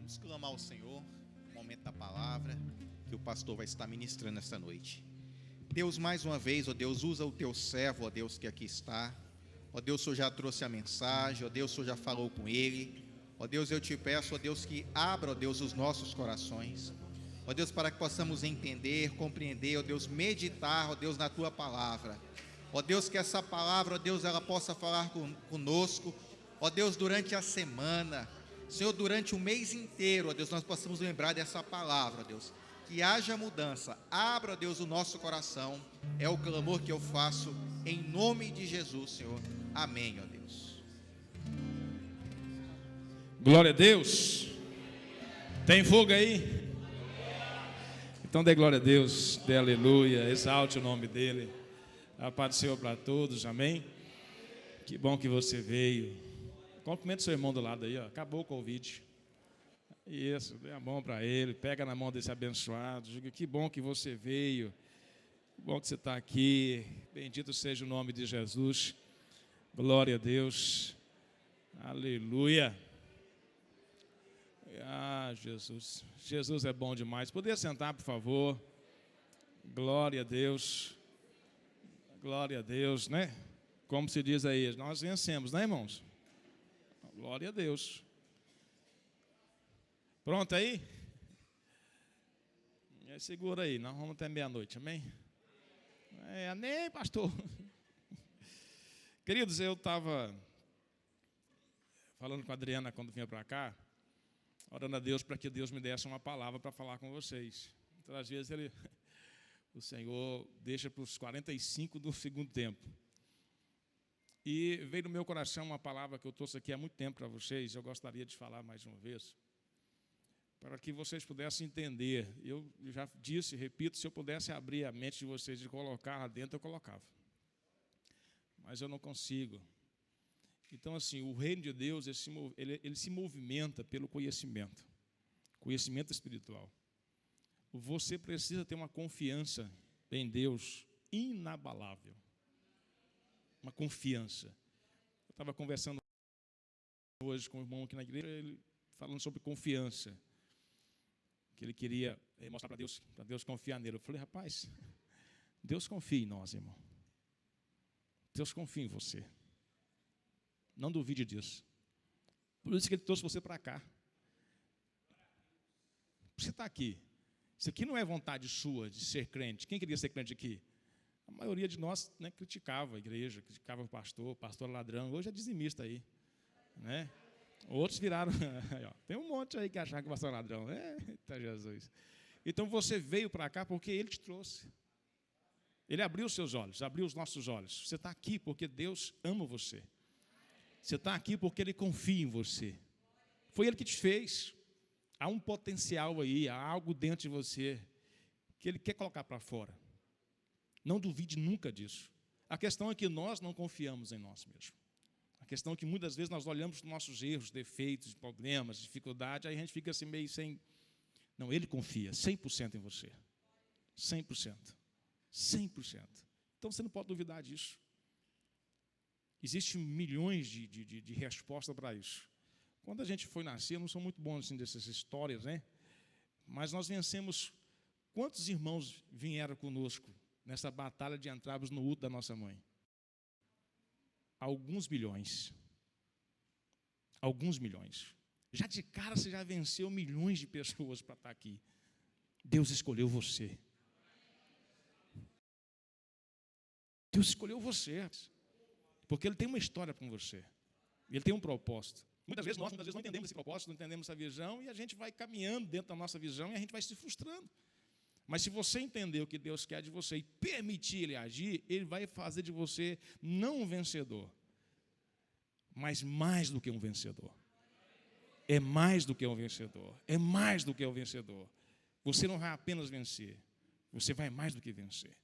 Vamos clamar ao Senhor, no momento da palavra, que o pastor vai estar ministrando esta noite. Deus, mais uma vez, ó Deus, usa o teu servo, ó Deus, que aqui está. Ó Deus, o Senhor já trouxe a mensagem, ó Deus, o Senhor já falou com ele. Ó Deus, eu te peço, ó Deus, que abra, ó Deus, os nossos corações. Ó Deus, para que possamos entender, compreender, ó Deus, meditar, ó Deus, na tua palavra. Ó Deus, que essa palavra, ó Deus, ela possa falar conosco, ó Deus, durante a semana, Senhor, durante o mês inteiro, ó Deus, nós possamos lembrar dessa palavra, ó Deus, que haja mudança, abra, ó Deus, o nosso coração, é o clamor que eu faço, em nome de Jesus, Senhor, amém, ó Deus. Glória a Deus. Tem fogo aí? Então dê glória a Deus, dê aleluia, exalte o nome dele. A paz do Senhor para todos, amém? Que bom que você veio. Cumprimenta seu irmão do lado aí, ó. Acabou o Covid. Isso, dê a mão para ele, pega na mão desse abençoado, diga que bom que você veio, que bom que você está aqui, bendito seja o nome de Jesus, glória a Deus, aleluia. Ah, Jesus, Jesus é bom demais. Poder sentar, por favor. Glória a Deus, né? Como se diz aí, nós vencemos, né, irmãos? Glória a Deus. Pronto aí? Segura aí, nós vamos até meia-noite, amém? Amém, pastor. Queridos, eu estava falando com a Adriana quando vinha para cá, orando a Deus para que Deus me desse uma palavra para falar com vocês. Então, às vezes, o Senhor deixa para os 45 do segundo tempo. E veio no meu coração uma palavra que eu trouxe aqui há muito tempo para vocês, eu gostaria de falar mais uma vez, para que vocês pudessem entender. Eu já disse, repito, se eu pudesse abrir a mente de vocês e colocar lá dentro, eu colocava. Mas eu não consigo. Então, assim, o reino de Deus, ele se movimenta pelo conhecimento espiritual. Você precisa ter uma confiança em Deus inabalável. Uma confiança. Eu estava conversando hoje com o irmão aqui na igreja, ele falando sobre confiança, que ele queria mostrar para Deus confiar nele. Eu falei, rapaz, Deus confia em nós, irmão. Deus confia em você. Não duvide disso. Por isso que ele trouxe você para cá. Você está aqui. Isso aqui não é vontade sua de ser crente. Quem queria ser crente aqui? A maioria de nós, né, criticava a igreja, criticava o pastor ladrão. Hoje é dizimista aí, né? Outros viraram... Tem um monte aí que achava que o pastor é ladrão. Eita Jesus. Então você veio para cá porque ele te trouxe. Ele abriu os seus olhos, abriu os nossos olhos. Você está aqui porque Deus ama você. Você está aqui porque Ele confia em você. Foi Ele que te fez. Há um potencial aí, há algo dentro de você que Ele quer colocar para fora. Não duvide nunca disso. A questão é que nós não confiamos em nós mesmos. A questão é que muitas vezes nós olhamos os nossos erros, defeitos, problemas, dificuldades, aí a gente fica assim meio sem... Não, Ele confia 100% em você. 100%. 100%. Então você não pode duvidar disso. Existem milhões de respostas para isso. Quando a gente foi nascer, eu não sou muito bom assim, dessas histórias, né? Mas nós vencemos. Quantos irmãos vieram conosco nessa batalha de entrarmos no útero da nossa mãe? Alguns milhões. Alguns milhões. Já de cara você já venceu milhões de pessoas para estar aqui. Deus escolheu você. Deus escolheu você. Porque Ele tem uma história com você. Ele tem um propósito. Muitas vezes não entendemos esse propósito, não entendemos essa visão, e a gente vai caminhando dentro da nossa visão e a gente vai se frustrando. Mas se você entender o que Deus quer de você e permitir Ele agir, Ele vai fazer de você não um vencedor, mas mais do que um vencedor. É mais do que um vencedor. É mais do que um vencedor. Você não vai apenas vencer, você vai mais do que vencer.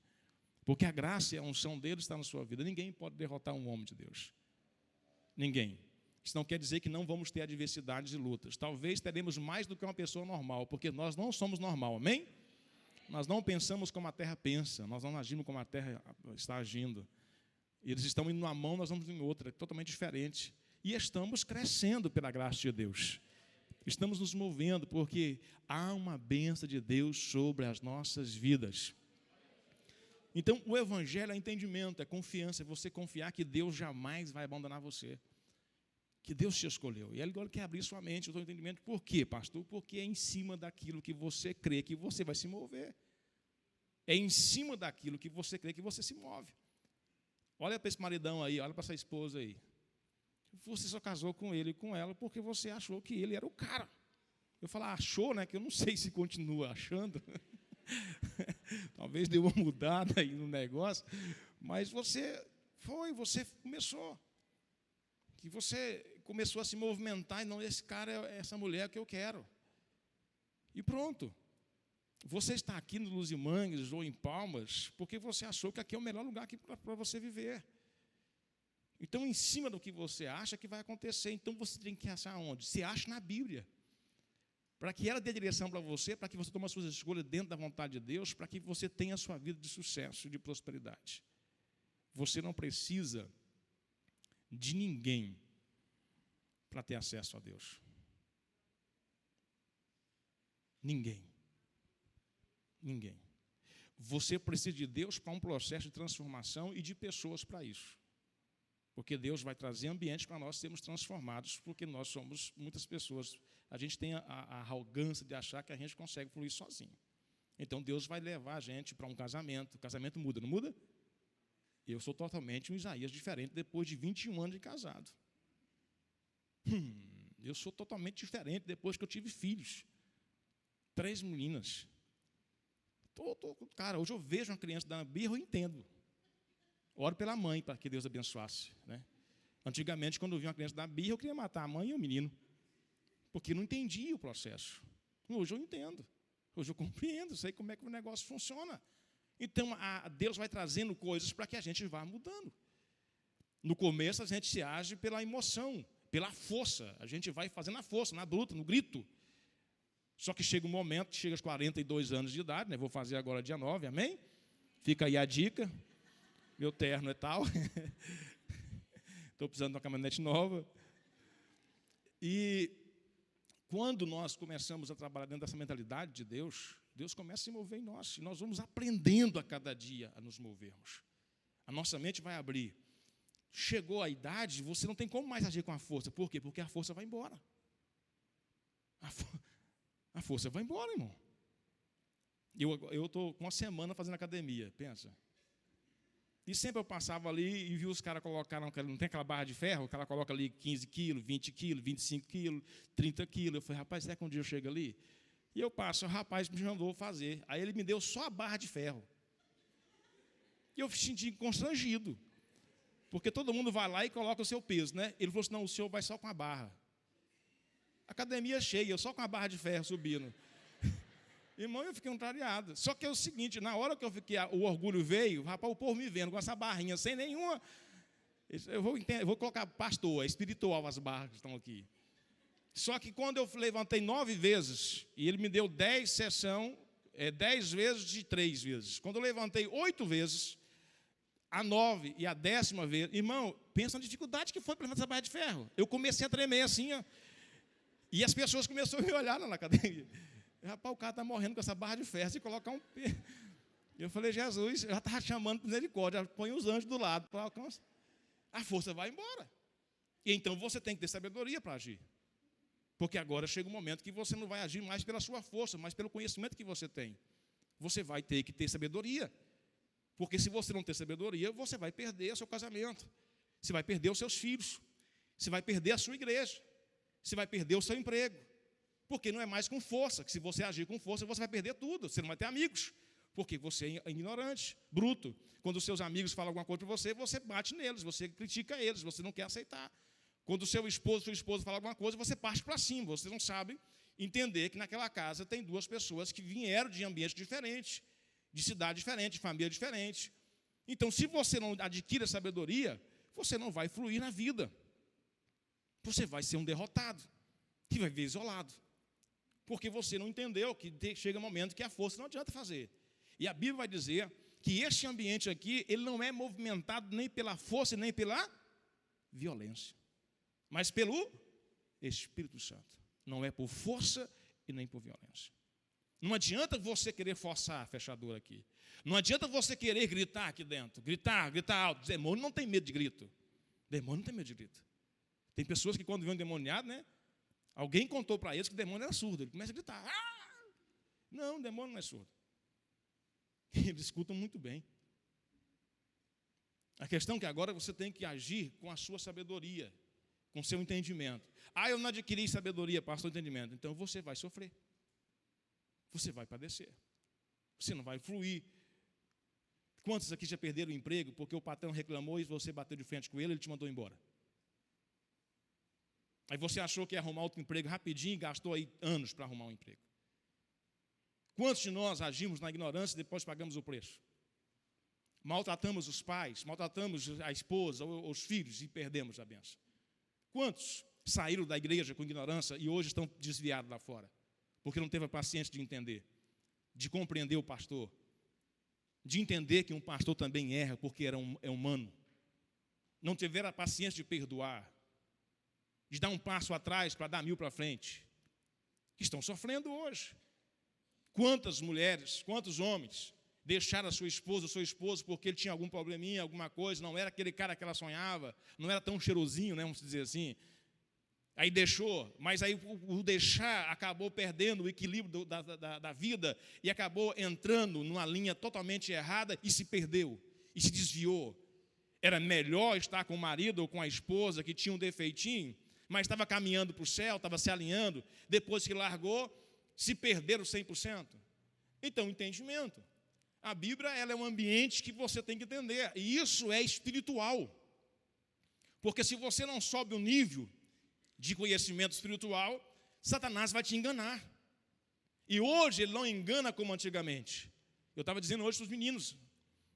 Porque a graça e a unção dele está na sua vida. Ninguém pode derrotar um homem de Deus. Ninguém. Isso não quer dizer que não vamos ter adversidades e lutas. Talvez teremos mais do que uma pessoa normal, porque nós não somos normal, amém? Nós não pensamos como a terra pensa, nós não agimos como a terra está agindo. Eles estão indo numa mão, nós vamos em outra, totalmente diferente. E estamos crescendo pela graça de Deus. Estamos nos movendo porque há uma bênção de Deus sobre as nossas vidas. Então, o evangelho é entendimento, é confiança, é você confiar que Deus jamais vai abandonar você, que Deus te escolheu. E Ele agora quer abrir sua mente, o seu entendimento. Por quê, pastor? Porque é em cima daquilo que você crê que você vai se mover. É em cima daquilo que você crê que você se move. Olha para esse maridão aí, olha para essa esposa aí. Você só casou com ele e com ela porque você achou que ele era o cara. Eu falo, achou, né? Que eu não sei se continua achando. Talvez deu uma mudada aí no negócio. Mas você começou. Que você começou a se movimentar e não, esse cara é essa mulher que eu quero. E pronto. Você está aqui no Luzimangues ou em Palmas porque você achou que aqui é o melhor lugar para você viver. Então, em cima do que você acha que vai acontecer, então você tem que achar onde? Se acha na Bíblia. Para que ela dê direção para você, para que você tome as suas escolhas dentro da vontade de Deus, para que você tenha a sua vida de sucesso, de prosperidade. Você não precisa de ninguém para ter acesso a Deus. Ninguém. Ninguém. Você precisa de Deus para um processo de transformação e de pessoas para isso. Porque Deus vai trazer ambiente para nós sermos transformados, porque nós somos muitas pessoas. A gente tem a arrogância de achar que a gente consegue fluir sozinho. Então Deus vai levar a gente para um casamento. O casamento muda, não muda? Eu sou totalmente um Isaías diferente depois de 21 anos de casado. Eu sou totalmente diferente depois que eu tive filhos. 3 meninas. Cara, hoje eu vejo uma criança dando birra, eu entendo. Oro pela mãe, para que Deus abençoasse. Né? Antigamente, quando eu via uma criança dar birra, eu queria matar a mãe e o menino. Porque não entendia o processo. Hoje eu entendo. Hoje eu compreendo, sei como é que o negócio funciona. Então, Deus vai trazendo coisas para que a gente vá mudando. No começo, a gente se age pela emoção, pela força. A gente vai fazendo a força, na luta, no grito. Só que chega um momento, chega aos 42 anos de idade, né? Vou fazer agora dia 9, amém? Fica aí a dica. Meu terno é tal. Estou precisando de uma caminhonete nova. E quando nós começamos a trabalhar dentro dessa mentalidade de Deus, Deus começa a se mover em nós. E nós vamos aprendendo a cada dia a nos movermos. A nossa mente vai abrir. Chegou a idade, você não tem como mais agir com a força. Por quê? Porque a força vai embora. A força vai embora, irmão. Eu estou com uma semana fazendo academia, pensa. E sempre eu passava ali e vi os caras colocaram, não tem aquela barra de ferro, que ela coloca ali 15 quilos, 20 quilos, 25 quilos, 30 quilos. Eu falei, rapaz, será que um dia eu chego ali? E eu passo, o rapaz me mandou fazer. Aí ele me deu só a barra de ferro. E eu me senti constrangido. Porque todo mundo vai lá e coloca o seu peso, né? Ele falou assim, não, o senhor vai só com a barra. Academia cheia, eu só com a barra de ferro subindo. Irmão, eu fiquei contrariado. Só que é o seguinte, na hora que eu fiquei, o orgulho veio, rapaz, o povo me vendo com essa barrinha, sem nenhuma... Eu vou colocar pastor, é espiritual as barras que estão aqui. Só que quando eu levantei 9 vezes, e ele me deu 10 sessões, 10 vezes de 3 vezes. Quando eu levantei 8 vezes, a 9 e a 10ª vez, irmão, pensa na dificuldade que foi para levantar essa barra de ferro. Eu comecei a tremer assim, ó, e as pessoas começaram a me olhar na academia. Rapaz, o cara está morrendo com essa barra de ferro, se colocar um pé. Eu falei, Jesus, já estava chamando por misericórdia, põe os anjos do lado para alcançar. A força vai embora. E então você tem que ter sabedoria para agir. Porque agora chega um momento que você não vai agir mais pela sua força, mas pelo conhecimento que você tem. Você vai ter que ter sabedoria. Porque se você não ter sabedoria, você vai perder o seu casamento. Você vai perder os seus filhos. Você vai perder a sua igreja. Você vai perder o seu emprego. Porque não é mais com força, que se você agir com força, você vai perder tudo, você não vai ter amigos, porque você é ignorante, bruto. Quando os seus amigos falam alguma coisa para você, você bate neles, você critica eles, você não quer aceitar. Quando o seu esposo, sua esposa fala alguma coisa, você parte para cima, você não sabe entender que naquela casa tem 2 pessoas que vieram de ambiente diferente, de cidade diferente, de família diferente. Então, se você não adquire a sabedoria, você não vai fluir na vida. Você vai ser um derrotado, que vai viver isolado. Porque você não entendeu que chega um momento que a força não adianta fazer. E a Bíblia vai dizer que este ambiente aqui, ele não é movimentado nem pela força, nem pela violência, mas pelo Espírito Santo. Não é por força e nem por violência. Não adianta você querer forçar a fechadura aqui. Não adianta você querer gritar aqui dentro. Gritar alto. Demônio não tem medo de grito. Demônio não tem medo de grito. Tem pessoas que quando vê um endemoniado, né? Alguém contou para eles que o demônio era surdo. Ele começa a gritar. Ah! Não, o demônio não é surdo. Eles escutam muito bem. A questão é que agora você tem que agir com a sua sabedoria, com o seu entendimento. Eu não adquiri sabedoria, pastor, entendimento. Então você vai sofrer. Você vai padecer. Você não vai fluir. Quantos aqui já perderam o emprego porque o patrão reclamou e você bateu de frente com ele e ele te mandou embora? Aí você achou que ia arrumar outro emprego rapidinho e gastou aí anos para arrumar um emprego. Quantos de nós agimos na ignorância e depois pagamos o preço? Maltratamos os pais, maltratamos a esposa ou os filhos e perdemos a bênção. Quantos saíram da igreja com ignorância e hoje estão desviados lá fora? Porque não teve a paciência de entender, de compreender o pastor, de entender que um pastor também erra porque é humano. Não tiveram a paciência de perdoar, de dar um passo atrás para dar 1000 para frente. Estão sofrendo hoje. Quantas mulheres, quantos homens deixaram a sua esposa ou seu esposo porque ele tinha algum probleminha, alguma coisa, não era aquele cara que ela sonhava, não era tão cheirosinho, né, vamos dizer assim. Aí deixou, mas aí o deixar acabou perdendo o equilíbrio da vida e acabou entrando numa linha totalmente errada e se perdeu, e se desviou. Era melhor estar com o marido ou com a esposa que tinha um defeitinho, mas estava caminhando para o céu, estava se alinhando, depois que largou, se perderam 100%. Então, entendimento. A Bíblia ela é um ambiente que você tem que entender, e isso é espiritual. Porque se você não sobe o nível de conhecimento espiritual, Satanás vai te enganar. E hoje ele não engana como antigamente. Eu estava dizendo hoje para os meninos,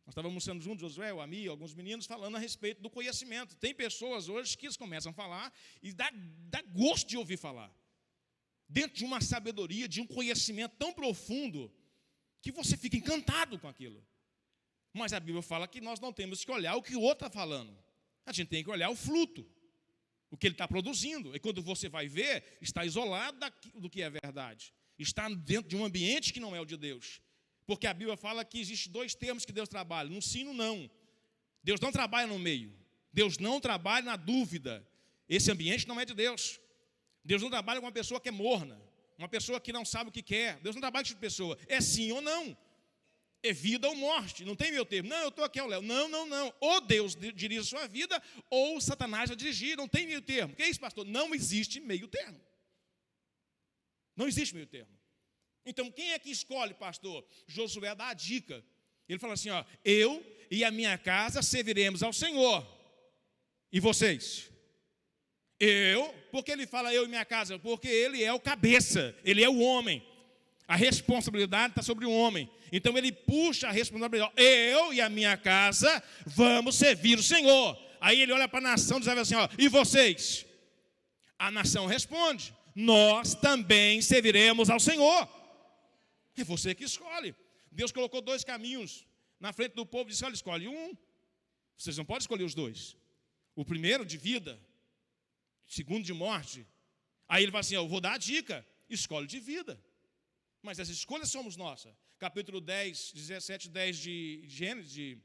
nós estávamos almoçando juntos, Josué, o Ami, alguns meninos, falando a respeito do conhecimento. Tem pessoas hoje que eles começam a falar e dá gosto de ouvir falar. Dentro de uma sabedoria, de um conhecimento tão profundo, que você fica encantado com aquilo. Mas a Bíblia fala que nós não temos que olhar o que o outro está falando. A gente tem que olhar o fruto, o que ele está produzindo. E quando você vai ver, está isolado do que é verdade. Está dentro de um ambiente que não é o de Deus. Porque a Bíblia fala que existem 2 termos que Deus trabalha. No sim e no não. Deus não trabalha no meio. Deus não trabalha na dúvida. Esse ambiente não é de Deus. Deus não trabalha com uma pessoa que é morna. Uma pessoa que não sabe o que quer. Deus não trabalha com essa pessoa. É sim ou não. É vida ou morte. Não tem meio termo. Não, eu estou aqui ao Léo. Não. Ou Deus dirige a sua vida, ou Satanás vai dirigir. Não tem meio termo. O que é isso, pastor? Não existe meio termo. Não existe meio termo. Então, quem é que escolhe, pastor? Josué dá a dica. Ele fala assim, eu e a minha casa serviremos ao Senhor. E vocês? Porque ele fala eu e minha casa? Porque ele é o cabeça, ele é o homem. A responsabilidade está sobre o homem. Então ele puxa a responsabilidade. Eu e a minha casa vamos servir o Senhor. Aí ele olha para a nação e diz assim, e vocês? A nação responde, nós também serviremos ao Senhor. É você que escolhe. Deus colocou 2 caminhos na frente do povo e disse, olha, escolhe um. Vocês não podem escolher os 2. O primeiro de vida, o segundo de morte. Aí ele fala assim, eu vou dar a dica, escolhe de vida. Mas as escolhas somos nossas. Capítulo 10, 17, 10 de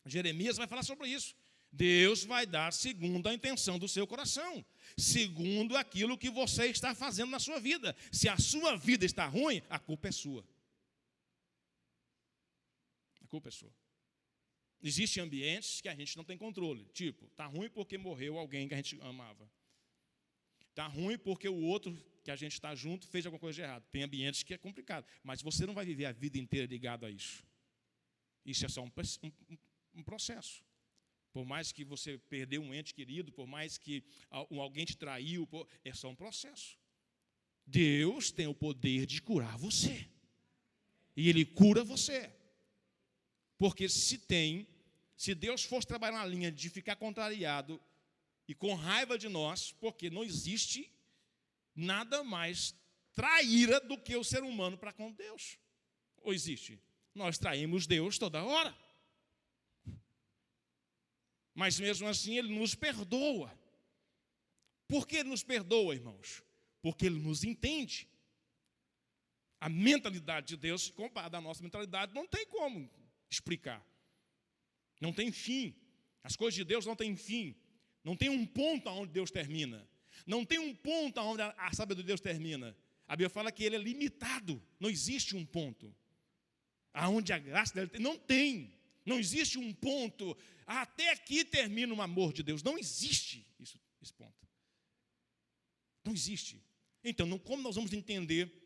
Jeremias vai falar sobre isso. Deus vai dar segundo a intenção do seu coração, segundo aquilo que você está fazendo na sua vida. Se a sua vida está ruim, a culpa é sua. A culpa é sua. Existem ambientes que a gente não tem controle. Tipo, está ruim porque morreu alguém que a gente amava. Está ruim porque o outro que a gente está junto fez alguma coisa de errado. Tem ambientes que é complicado. Mas você não vai viver a vida inteira ligado a isso. Isso é só um processo. Por mais que você perdeu um ente querido, por mais que alguém te traiu, é só um processo. Deus tem o poder de curar você. E Ele cura você. Porque se Deus fosse trabalhar na linha de ficar contrariado e com raiva de nós, porque não existe nada mais traíra do que o ser humano para com Deus. Ou existe? Nós traímos Deus toda hora. Mas mesmo assim Ele nos perdoa. Por que Ele nos perdoa, irmãos? porque Ele nos entende. A mentalidade de Deus, comparada à nossa mentalidade, não tem como explicar. Não tem fim. As coisas de Deus não têm fim. Não tem um ponto onde Deus termina. Não tem um ponto onde a sabedoria de Deus termina. A Bíblia fala que Ele é limitado. Não existe um ponto. Aonde a graça dele tem, não tem. Não existe um ponto. Até aqui termina o amor de Deus. Não existe esse ponto. Não existe. Então, como nós vamos entender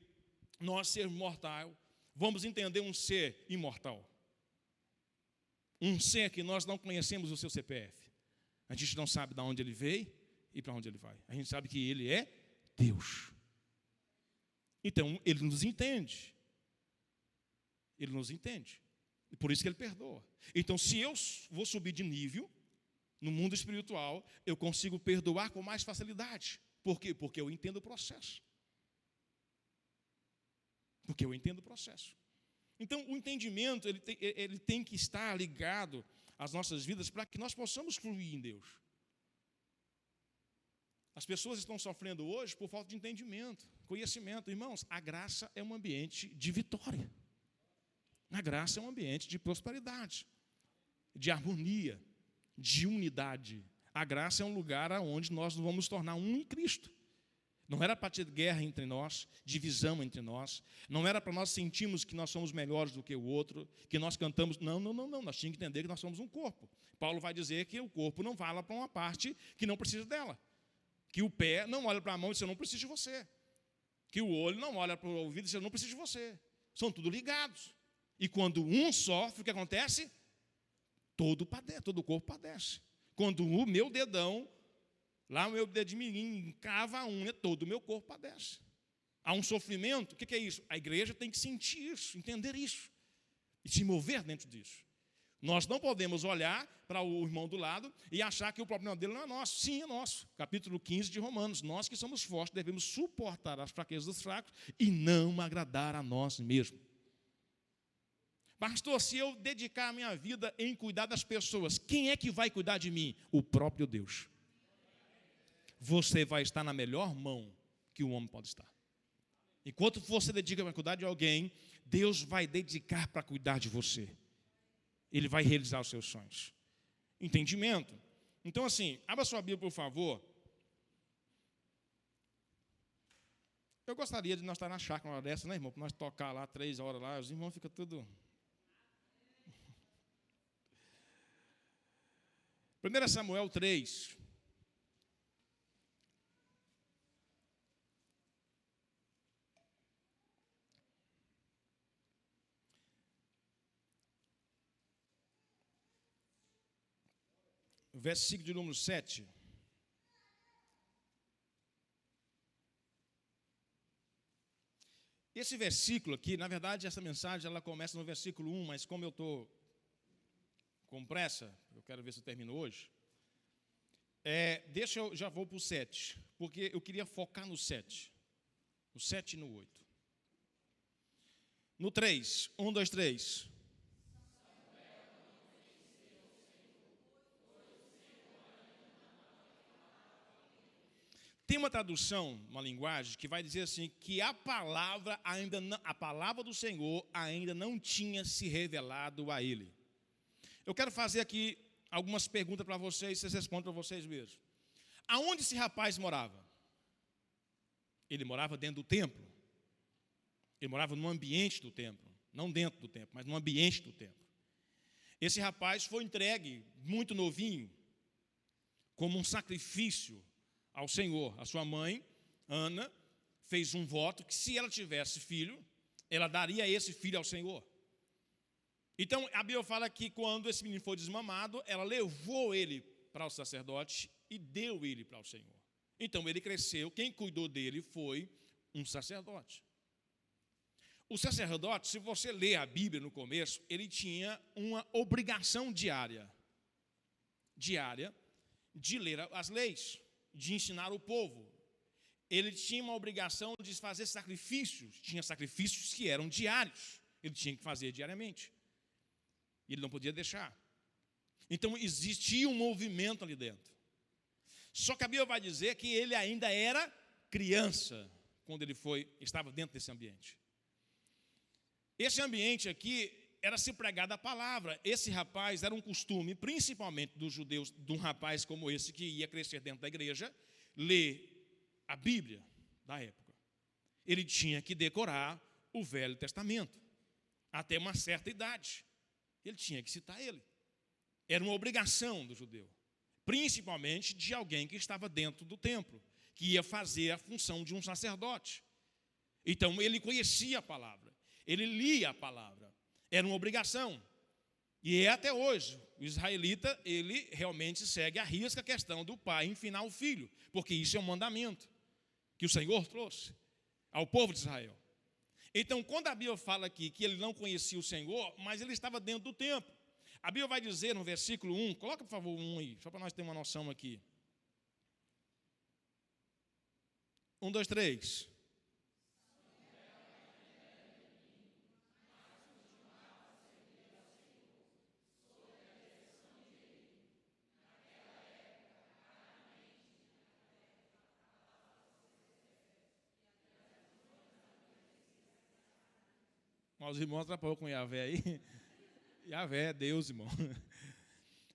nós ser mortal? Vamos entender um ser imortal. Um ser que nós não conhecemos o seu CPF. A gente não sabe de onde ele veio e para onde ele vai. A gente sabe que ele é Deus. Então, ele nos entende. Ele nos entende. E por isso que ele perdoa. Então, se eu vou subir de nível no mundo espiritual, eu consigo perdoar com mais facilidade. Por quê? Porque eu entendo o processo. Porque eu entendo o processo. Então, o entendimento ele tem que estar ligado às nossas vidas para que nós possamos fluir em Deus. As pessoas estão sofrendo hoje por falta de entendimento, conhecimento. Irmãos, a graça é um ambiente de vitória. A graça é um ambiente de prosperidade, de harmonia, de unidade. A graça é um lugar onde nós nos vamos tornar um em Cristo. Não era para ter guerra entre nós, divisão entre nós. Não era para nós sentirmos que nós somos melhores do que o outro, que nós cantamos. Não. Nós tínhamos que entender que nós somos um corpo. Paulo vai dizer que o corpo não vai lá para uma parte que não precisa dela. Que o pé não olha para a mão e diz, eu não preciso de você. Que o olho não olha para o ouvido e diz, eu não preciso de você. São tudo ligados. E quando um sofre, o que acontece? Todo o corpo padece. Quando o meu dedão, lá o meu dedo de menino, encava a unha, todo o meu corpo padece. Há um sofrimento, o que é isso? A igreja tem que sentir isso, entender isso. E se mover dentro disso. Nós não podemos olhar para o irmão do lado e achar que o problema dele não é nosso. Sim, é nosso. Capítulo 15 de Romanos. Nós que somos fortes devemos suportar as fraquezas dos fracos e não agradar a nós mesmos. Pastor, se eu dedicar a minha vida em cuidar das pessoas, quem é que vai cuidar de mim? O próprio Deus. Você vai estar na melhor mão que um homem pode estar. Enquanto você dedica para cuidar de alguém, Deus vai dedicar para cuidar de você. Ele vai realizar os seus sonhos. Entendimento? Então, assim, abra sua Bíblia, por favor. Eu gostaria de nós estar na chácara uma hora dessa, né, irmão? Para nós tocar lá 3 horas lá, os irmãos ficam tudo... 1 Samuel 3. Versículo de número 7. Esse versículo aqui, na verdade, essa mensagem, ela começa no versículo 1, mas como eu estou com pressa, eu quero ver se eu termino hoje, eu já vou para o 7, porque eu queria focar no 7. No 7 e no 8. No 3, 1, 2, 3. Tem uma tradução, uma linguagem, que vai dizer assim, que a palavra do Senhor ainda não tinha se revelado a ele. Eu quero fazer aqui algumas perguntas para vocês, vocês respondem para vocês mesmos. Aonde esse rapaz morava? Ele morava dentro do templo. Ele morava no ambiente do templo. Não dentro do templo, mas no ambiente do templo. Esse rapaz foi entregue, muito novinho, como um sacrifício ao Senhor. A sua mãe, Ana, fez um voto que se ela tivesse filho, ela daria esse filho ao Senhor. Então, a Bíblia fala que quando esse menino foi desmamado, ela levou ele para o sacerdote e deu ele para o Senhor. Então, ele cresceu, quem cuidou dele foi um sacerdote. O sacerdote, se você ler a Bíblia no começo, ele tinha uma obrigação diária de ler as leis, de ensinar o povo. Ele tinha uma obrigação de fazer sacrifícios, tinha sacrifícios que eram diários, ele tinha que fazer diariamente. E ele não podia deixar. Então, existia um movimento ali dentro. Só que a Bíblia vai dizer que ele ainda era criança quando ele estava dentro desse ambiente. Esse ambiente aqui era se pregar a palavra. Esse rapaz era um costume, principalmente dos judeus, de um rapaz como esse que ia crescer dentro da igreja, ler a Bíblia da época. Ele tinha que decorar o Velho Testamento, até uma certa idade. Ele tinha que citar ele. Era uma obrigação do judeu, principalmente de alguém que estava dentro do templo, que ia fazer a função de um sacerdote. Então, ele conhecia a palavra, ele lia a palavra, era uma obrigação. E é até hoje, o israelita, ele realmente segue à risca a questão do pai ensinar o filho, porque isso é um mandamento que o Senhor trouxe ao povo de Israel. Então, quando a Bíblia fala aqui que ele não conhecia o Senhor, mas ele estava dentro do templo, a Bíblia vai dizer no versículo 1, coloca por favor 1 aí, só para nós termos uma noção aqui. 1, 2, 3. Mas os irmãos atrapalhou com Yahvé aí. Yahvé é Deus, irmão.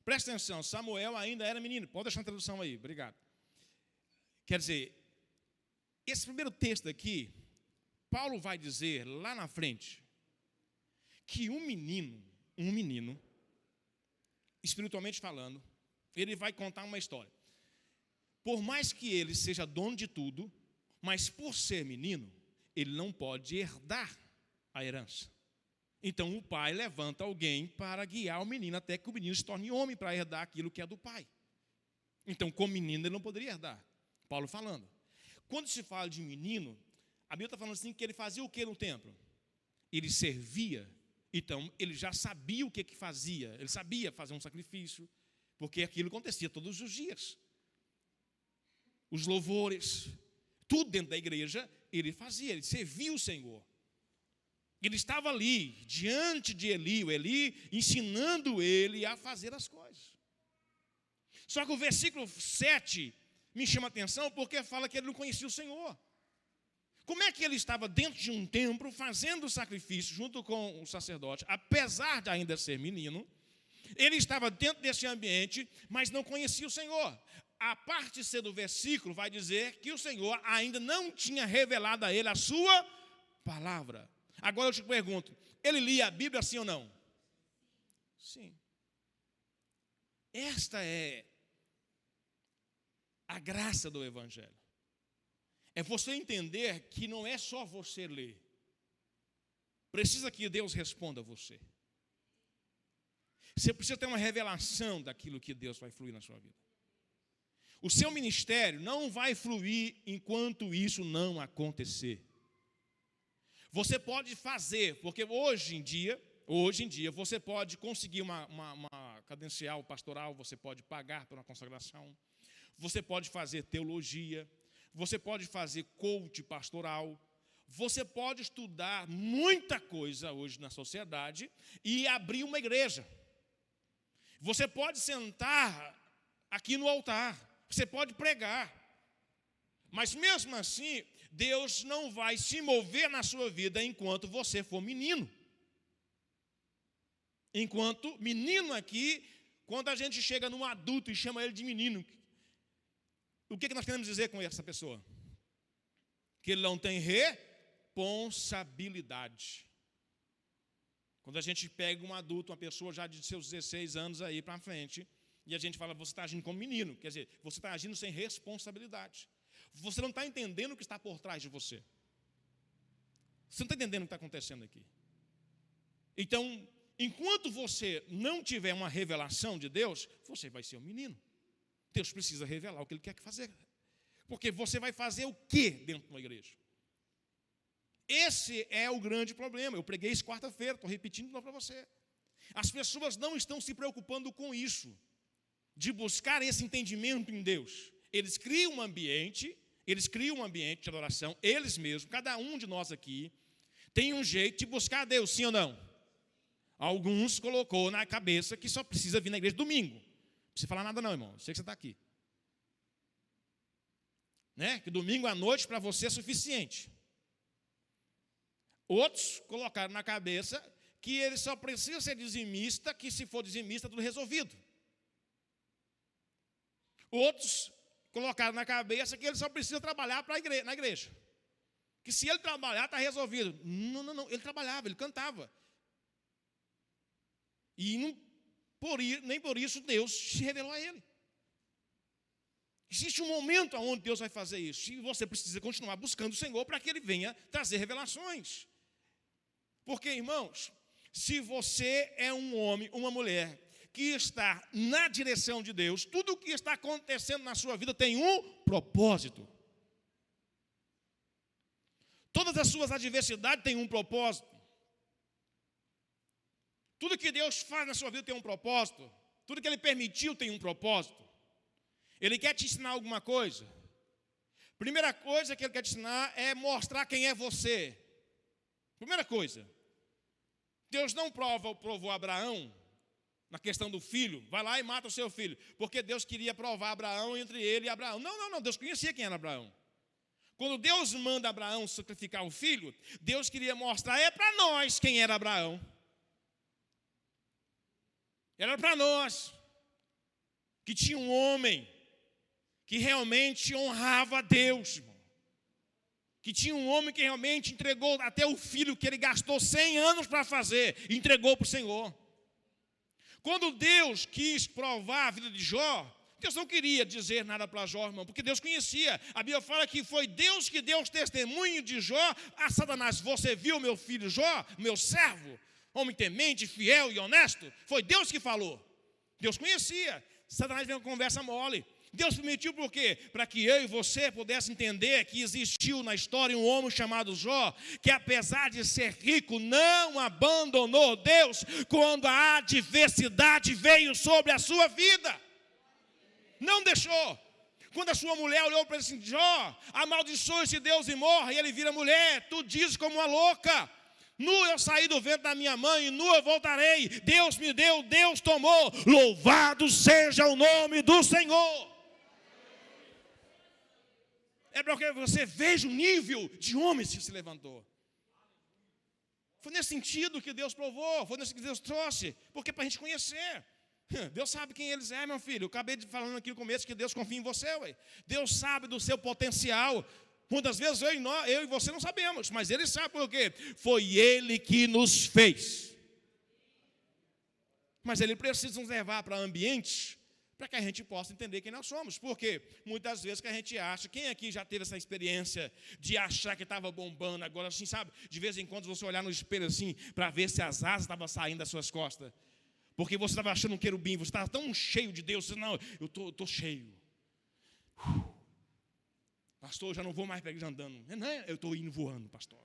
Presta atenção, Samuel ainda era menino. Pode deixar a tradução aí, obrigado. Quer dizer, esse primeiro texto aqui, Paulo vai dizer lá na frente, que um menino, espiritualmente falando, ele vai contar uma história. Por mais que ele seja dono de tudo, mas por ser menino, ele não pode herdar a herança. Então o pai levanta alguém para guiar o menino até que o menino se torne homem para herdar aquilo que é do pai. Então, como menino, ele não poderia herdar. Paulo falando. Quando se fala de menino, a Bíblia está falando assim que ele fazia o que no templo? Ele servia. Então, ele já sabia o que fazia. Ele sabia fazer um sacrifício, porque aquilo acontecia todos os dias. Os louvores, tudo dentro da igreja, ele fazia, ele servia o Senhor. Ele estava ali, diante de Eli, o Eli ensinando ele a fazer as coisas. Só que o versículo 7 me chama a atenção porque fala que ele não conhecia o Senhor. Como é que ele estava dentro de um templo fazendo o sacrifício junto com o sacerdote, apesar de ainda ser menino? Ele estava dentro desse ambiente, mas não conhecia o Senhor. A parte C do versículo vai dizer que o Senhor ainda não tinha revelado a ele a sua palavra. Agora eu te pergunto, ele lia a Bíblia sim ou não? Sim. Esta é a graça do Evangelho. É você entender que não é só você ler. Precisa que Deus responda a você. Você precisa ter uma revelação daquilo que Deus vai fluir na sua vida. O seu ministério não vai fluir enquanto isso não acontecer. Você pode fazer, porque hoje em dia, você pode conseguir uma credencial pastoral, você pode pagar por uma consagração, você pode fazer teologia, você pode fazer coach pastoral, você pode estudar muita coisa hoje na sociedade e abrir uma igreja. Você pode sentar aqui no altar, você pode pregar, mas mesmo assim, Deus não vai se mover na sua vida enquanto você for menino. Enquanto menino aqui, quando a gente chega num adulto e chama ele de menino, o que nós queremos dizer com essa pessoa? Que ele não tem responsabilidade. Quando a gente pega um adulto, uma pessoa já de seus 16 anos aí para frente, e a gente fala, você está agindo como menino, quer dizer, você está agindo sem responsabilidade. Você não está entendendo o que está por trás de você. Você não está entendendo o que está acontecendo aqui. Então, enquanto você não tiver uma revelação de Deus, você vai ser um menino. Deus precisa revelar o que Ele quer fazer. Porque você vai fazer o quê dentro de uma igreja? Esse é o grande problema. Eu preguei isso quarta-feira, estou repetindo de novo para você. As pessoas não estão se preocupando com isso, de buscar esse entendimento em Deus. Eles criam um ambiente de adoração, eles mesmos, cada um de nós aqui, tem um jeito de buscar a Deus, sim ou não? Alguns colocou na cabeça que só precisa vir na igreja domingo. Não precisa falar nada não, irmão, eu sei que você está aqui. né? Que domingo à noite para você é suficiente. Outros colocaram na cabeça que ele só precisa ser dizimista, que se for dizimista, tudo resolvido. Outros colocaram na cabeça que ele só precisa trabalhar na igreja. Que se ele trabalhar, está resolvido. Não. Ele trabalhava, ele cantava. E nem por isso Deus se revelou a ele. Existe um momento onde Deus vai fazer isso. E você precisa continuar buscando o Senhor para que Ele venha trazer revelações. Porque, irmãos, se você é um homem, uma mulher, que está na direção de Deus, tudo o que está acontecendo na sua vida tem um propósito. Todas as suas adversidades têm um propósito. Tudo que Deus faz na sua vida tem um propósito. Tudo que Ele permitiu tem um propósito. Ele quer te ensinar alguma coisa. Primeira coisa que Ele quer te ensinar é mostrar quem é você. Primeira coisa. Deus não provou Abraão na questão do filho. Vai lá e mata o seu filho. Porque Deus queria provar Abraão entre ele e Abraão. Não. Deus conhecia quem era Abraão. Quando Deus manda Abraão sacrificar um filho, Deus queria mostrar para nós quem era Abraão. Era para nós que tinha um homem que realmente honrava a Deus, irmão. Que tinha um homem que realmente entregou até o filho que ele gastou 100 anos para fazer, entregou para o Senhor. Quando Deus quis provar a vida de Jó, Deus não queria dizer nada para Jó, irmão, porque Deus conhecia. A Bíblia fala que foi Deus que deu os testemunhos de Jó a Satanás. Você viu meu filho Jó, meu servo, homem temente, fiel e honesto? Foi Deus que falou. Deus conhecia. Satanás veio uma conversa mole. Deus permitiu por quê? Para que eu e você pudessem entender que existiu na história um homem chamado Jó, que apesar de ser rico, não abandonou Deus quando a adversidade veio sobre a sua vida. Não deixou. Quando a sua mulher olhou para ele assim, Jó, amaldiçoe-se Deus e morra, e ele vira mulher, tu dizes como uma louca. Nu eu saí do ventre da minha mãe, e nu eu voltarei. Deus me deu, Deus tomou. Louvado seja o nome do Senhor. É para que você veja o nível de homens que se levantou. Foi nesse sentido que Deus provou, foi nesse que Deus trouxe, porque para a gente conhecer. Deus sabe quem eles é, meu filho. Eu acabei falando aqui no começo que Deus confia em você, ué. Deus sabe do seu potencial. Muitas vezes eu e você não sabemos, mas Ele sabe por quê? Foi Ele que nos fez. Mas Ele precisa nos levar para ambientes para que a gente possa entender quem nós somos. Porque muitas vezes que a gente acha, quem aqui já teve essa experiência de achar que estava bombando, agora assim, sabe, de vez em quando você olhar no espelho assim, para ver se as asas estavam saindo das suas costas. Porque você estava achando um querubim, você estava tão cheio de Deus, você não, eu estou cheio. Pastor, eu já não vou mais para a igreja andando. Não, eu estou indo voando, pastor.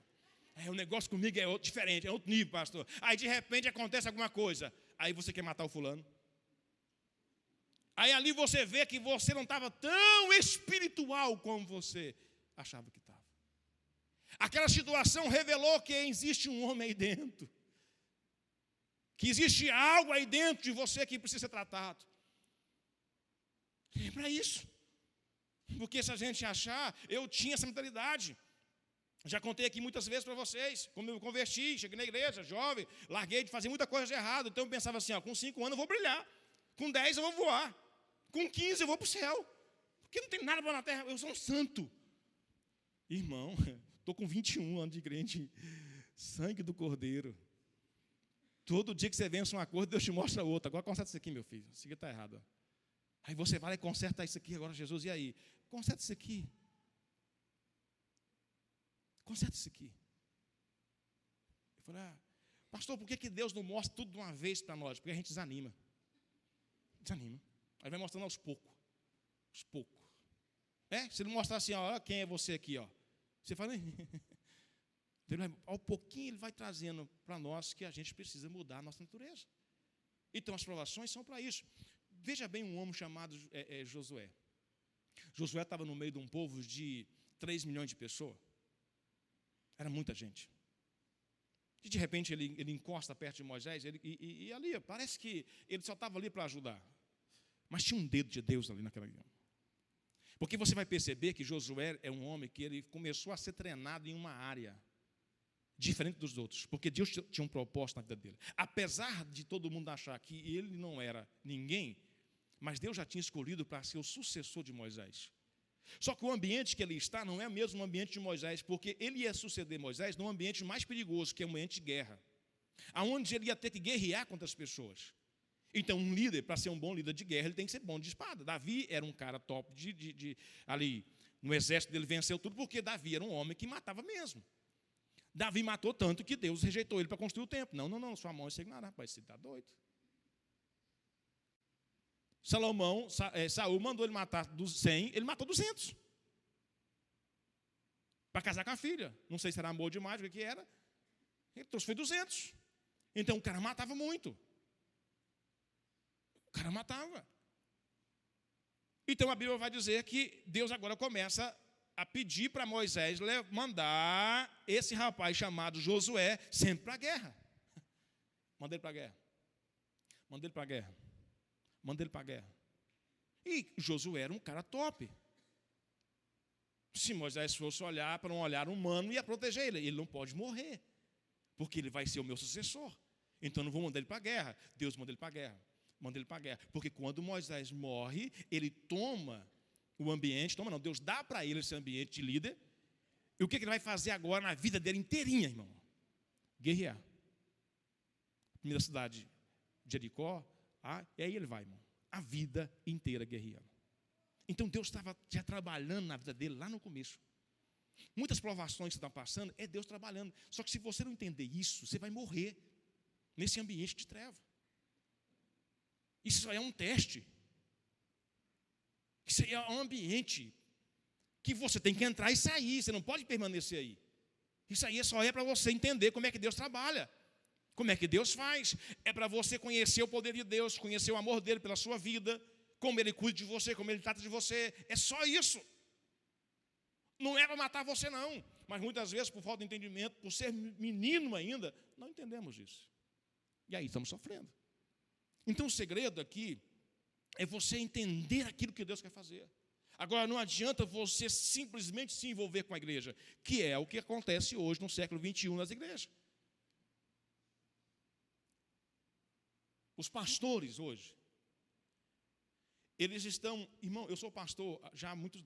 O negócio comigo é diferente, é outro nível, pastor. Aí de repente acontece alguma coisa, aí você quer matar o fulano. Aí ali você vê que você não estava tão espiritual como você achava que estava. Aquela situação revelou que existe um homem aí dentro. Que existe algo aí dentro de você que precisa ser tratado. É para isso. Porque se a gente achar, eu tinha essa mentalidade. Já contei aqui muitas vezes para vocês. Como eu me converti, cheguei na igreja, jovem, larguei de fazer muita coisa de errado. Então eu pensava assim, com 5 anos eu vou brilhar. Com 10 eu vou voar. Com 15 eu vou para o céu. Porque não tem nada para na terra, eu sou um santo. Irmão, estou com 21 anos de crente. Sangue do Cordeiro. Todo dia que você vence uma coisa, Deus te mostra outra. Agora conserta isso aqui, meu filho. Isso aqui está errado. Aí você vai e conserta isso aqui agora, Jesus. E aí? Conserta isso aqui. Conserta isso aqui. Eu falei, pastor, por que Deus não mostra tudo de uma vez para nós? Porque a gente desanima. Desanima. Aí vai mostrando aos poucos. Aos poucos. Se ele mostrar assim, ó, quem é você aqui, ó. Você fala, ao pouquinho ele vai trazendo para nós que a gente precisa mudar a nossa natureza. Então as provações são para isso. Veja bem um homem chamado Josué. Josué estava no meio de um povo de 3 milhões de pessoas. Era muita gente. E de repente ele encosta perto de Moisés e ali parece que ele só estava ali para ajudar. Mas tinha um dedo de Deus ali naquela região. Porque você vai perceber que Josué é um homem que ele começou a ser treinado em uma área diferente dos outros, porque Deus tinha um propósito na vida dele. Apesar de todo mundo achar que ele não era ninguém, mas Deus já tinha escolhido para ser o sucessor de Moisés. Só que o ambiente que ele está não é mesmo o ambiente de Moisés, porque ele ia suceder Moisés num ambiente mais perigoso, que é um ambiente de guerra, aonde ele ia ter que guerrear contra as pessoas. Então, um líder, para ser um bom líder de guerra, ele tem que ser bom de espada. Davi era um cara top ali, no exército dele venceu tudo, porque Davi era um homem que matava mesmo. Davi matou tanto que Deus rejeitou ele para construir o templo. Não, sua mão é signar, rapaz, você está doido. Saul mandou ele matar 100, ele matou 200. Para casar com a filha. Não sei se era amor demais, o que era. Ele trouxe foi 200. Então o cara matava muito. O cara matava. Então a Bíblia vai dizer que Deus agora começa a pedir para Moisés mandar esse rapaz chamado Josué sempre para a guerra. Manda ele para a guerra. Manda ele para a guerra. Manda ele para a guerra. E Josué era um cara top. Se Moisés fosse olhar para um olhar humano, ia proteger ele. Ele não pode morrer, porque ele vai ser o meu sucessor. Então não vou mandar ele para a guerra. Deus manda ele para a guerra. Manda ele para a guerra. Porque quando Moisés morre, ele toma o ambiente, Deus dá para ele esse ambiente de líder. E o que ele vai fazer agora na vida dele inteirinha, irmão? Guerrear. Primeira cidade, Jericó, e aí ele vai, irmão. A vida inteira guerreando. Então Deus estava já trabalhando na vida dele lá no começo. Muitas provações que estão passando, é Deus trabalhando. Só que se você não entender isso, você vai morrer nesse ambiente de treva. Isso só é um teste. Isso aí é um ambiente que você tem que entrar e sair, você não pode permanecer aí. Isso aí só é para você entender como é que Deus trabalha, como é que Deus faz. É para você conhecer o poder de Deus, conhecer o amor dele pela sua vida, como ele cuida de você, como ele trata de você. É só isso. Não é para matar você não, mas muitas vezes por falta de entendimento, por ser menino ainda, não entendemos isso. E aí estamos sofrendo. Então o segredo aqui é você entender aquilo que Deus quer fazer. Agora, não adianta você simplesmente se envolver com a igreja, que é o que acontece hoje no século XXI nas igrejas. Os pastores hoje, eles estão... Irmão, eu sou pastor já há muito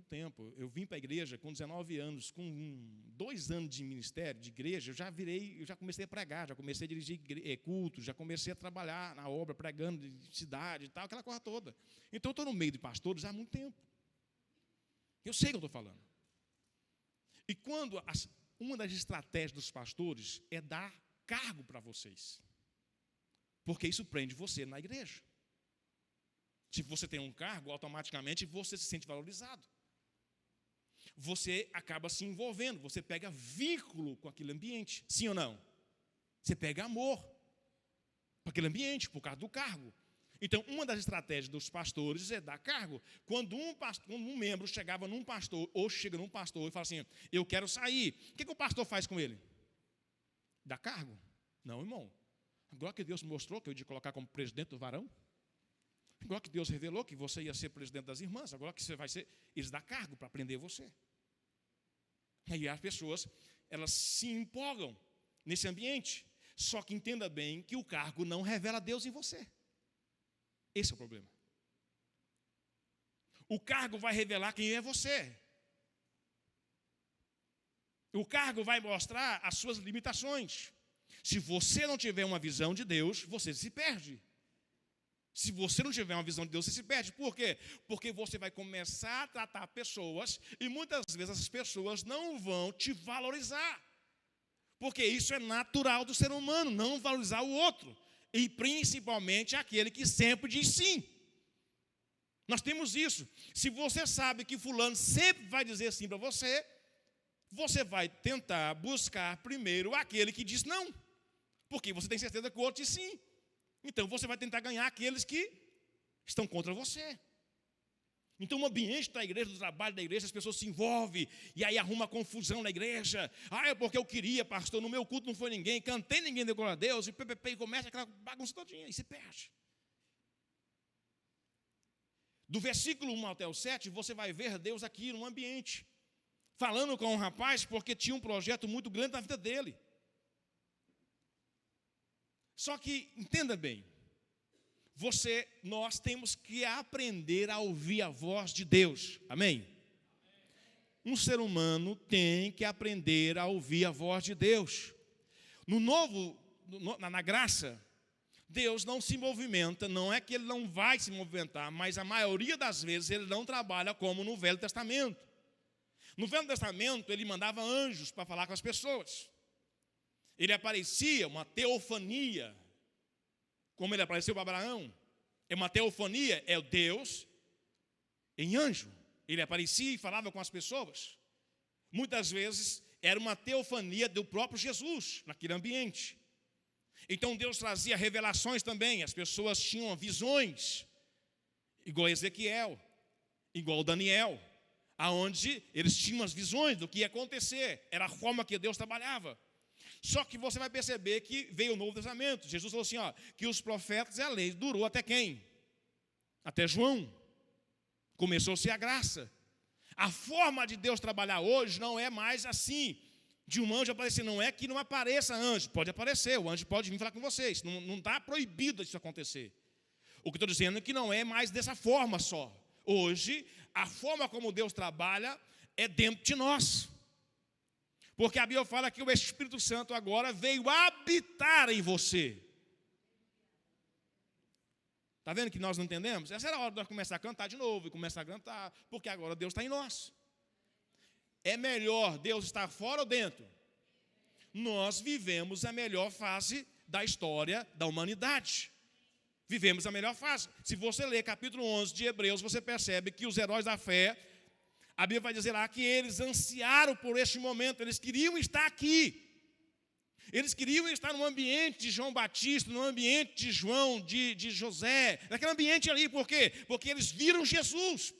tempo. Eu vim para a igreja com 19 anos, com 2 anos de ministério, de igreja, eu já comecei a pregar, já comecei a dirigir cultos, já comecei a trabalhar na obra, pregando de cidade e tal, aquela coisa toda. Então, eu estou no meio de pastores há muito tempo. Eu sei o que eu estou falando. E quando uma das estratégias dos pastores é dar cargo para vocês, porque isso prende você na igreja. Se você tem um cargo, automaticamente você se sente valorizado. Você acaba se envolvendo, você pega vínculo com aquele ambiente. Sim ou não? Você pega amor para aquele ambiente, por causa do cargo. Então, uma das estratégias dos pastores é dar cargo. Quando um membro chegava num pastor, ou chega num pastor e fala assim, eu quero sair. O que o pastor faz com ele? Dá cargo? Não, irmão. Agora que Deus mostrou que eu ia te colocar como presidente do varão, agora que Deus revelou que você ia ser presidente das irmãs, agora que você vai ser, eles dão cargo para prender você. Aí as pessoas, elas se empolgam nesse ambiente, só que entenda bem que o cargo não revela Deus em você. Esse é o problema. O cargo vai revelar quem é você. O cargo vai mostrar as suas limitações. Se você não tiver uma visão de Deus, você se perde. Se você não tiver uma visão de Deus, você se perde. Por quê? Porque você vai começar a tratar pessoas e muitas vezes essas pessoas não vão te valorizar. Porque isso é natural do ser humano, não valorizar o outro. E principalmente aquele que sempre diz sim. Nós temos isso. Se você sabe que fulano sempre vai dizer sim para você, você vai tentar buscar primeiro aquele que diz não. Porque você tem certeza que o outro diz sim. Então, você vai tentar ganhar aqueles que estão contra você. Então, o ambiente da igreja, do trabalho da igreja, as pessoas se envolvem, e aí arruma confusão na igreja. É porque eu queria, pastor, no meu culto não foi ninguém, cantei, ninguém deu glória a Deus, e começa aquela bagunça todinha, e se perde. Do versículo 1 até o 7, você vai ver Deus aqui no ambiente, falando com o rapaz, porque tinha um projeto muito grande na vida dele. Só que, entenda bem, nós temos que aprender a ouvir a voz de Deus, amém? Um ser humano tem que aprender a ouvir a voz de Deus. Na graça, Deus não se movimenta, não é que Ele não vai se movimentar, mas a maioria das vezes Ele não trabalha como no Velho Testamento. No Velho Testamento, Ele mandava anjos para falar com as pessoas. Ele aparecia, uma teofania, como Ele apareceu para Abraão. É uma teofania, é o Deus em anjo. Ele aparecia e falava com as pessoas. Muitas vezes era uma teofania do próprio Jesus naquele ambiente. Então Deus trazia revelações também, as pessoas tinham visões, igual Ezequiel, igual Daniel, aonde eles tinham as visões do que ia acontecer, era a forma que Deus trabalhava. Só que você vai perceber que veio o Novo Testamento, Jesus falou assim, que os profetas e a lei durou até quem? Até João. Começou-se a graça. A forma de Deus trabalhar hoje não é mais assim, de um anjo aparecer, não é que não apareça anjo, pode aparecer, o anjo pode vir falar com vocês, não está proibido isso acontecer. O que estou dizendo é que não é mais dessa forma só. Hoje, a forma como Deus trabalha é dentro de nós. Porque a Bíblia fala que o Espírito Santo agora veio habitar em você. Está vendo que nós não entendemos? Essa era a hora de nós começar a cantar de novo, e começar a cantar, porque agora Deus está em nós. É melhor Deus estar fora ou dentro? Nós vivemos a melhor fase da história da humanidade. Vivemos a melhor fase. Se você ler capítulo 11 de Hebreus, você percebe que os heróis da fé, a Bíblia vai dizer lá que eles ansiaram por este momento, eles queriam estar aqui. Eles queriam estar no ambiente de João Batista, no ambiente de João, de José, naquele ambiente ali, por quê? Porque eles viram Jesus.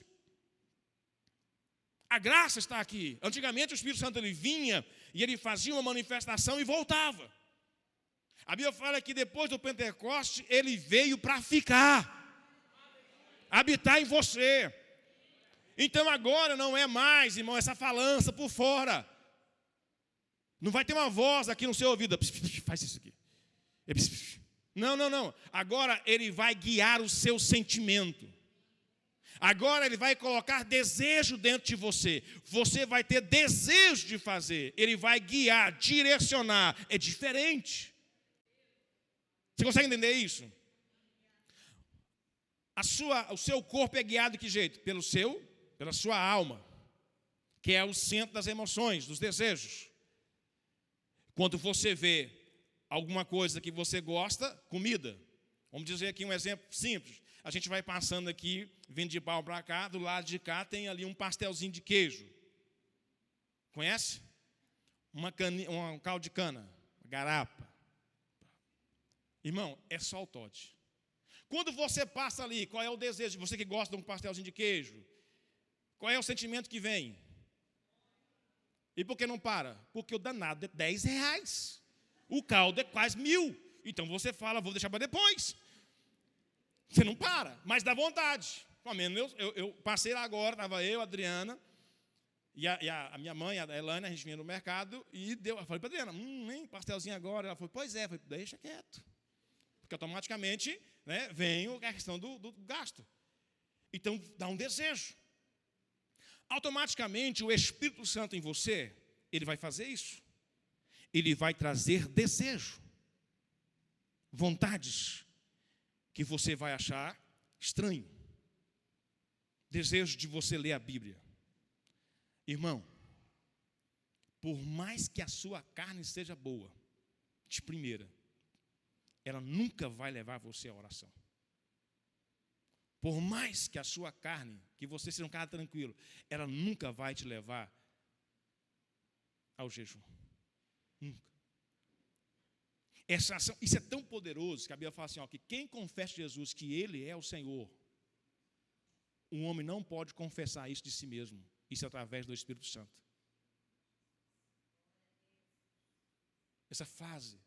A graça está aqui. Antigamente o Espírito Santo ele vinha e ele fazia uma manifestação e voltava. A Bíblia fala que depois do Pentecoste ele veio para ficar, habitar em você. Então agora não é mais, irmão, essa falança por fora. Não vai ter uma voz aqui no seu ouvido, faz isso aqui. Não. Agora ele vai guiar o seu sentimento. Agora ele vai colocar desejo dentro de você. Você vai ter desejo de fazer. Ele vai guiar, direcionar. É diferente. Você consegue entender isso? O seu corpo é guiado de que jeito? Pela sua alma, que é o centro das emoções, dos desejos. Quando você vê alguma coisa que você gosta, comida. Vamos dizer aqui um exemplo simples. A gente vai passando aqui, vindo de pau para cá, do lado de cá tem ali um pastelzinho de queijo. Conhece? Um caldo de cana, uma garapa. Irmão, é só o Todd. Quando você passa ali, qual é o desejo de você que gosta de um pastelzinho de queijo? Qual é o sentimento que vem? E por que não para? Porque o danado é R$10. O caldo é quase 1.000. Então você fala, vou deixar para depois. Você não para, mas dá vontade. Pelo menos eu passei lá agora, estava eu, a Adriana, e a minha mãe, a Elane, a gente vinha no mercado, e eu falei para a Adriana, nem pastelzinho agora. Ela falou, pois é, eu falei, deixa quieto. Porque automaticamente vem a questão do gasto. Então dá um desejo. Automaticamente o Espírito Santo em você, ele vai fazer isso. Ele vai trazer desejo, vontades, que você vai achar estranho. Desejo de você ler a Bíblia. Irmão, por mais que a sua carne seja boa, de primeira, ela nunca vai levar você à oração. Por mais que a sua carne, que você seja um cara tranquilo, ela nunca vai te levar ao jejum. Nunca. Essa ação, isso é tão poderoso que a Bíblia fala assim, que quem confessa Jesus que Ele é o Senhor, um homem não pode confessar isso de si mesmo. Isso é através do Espírito Santo. Essa fase.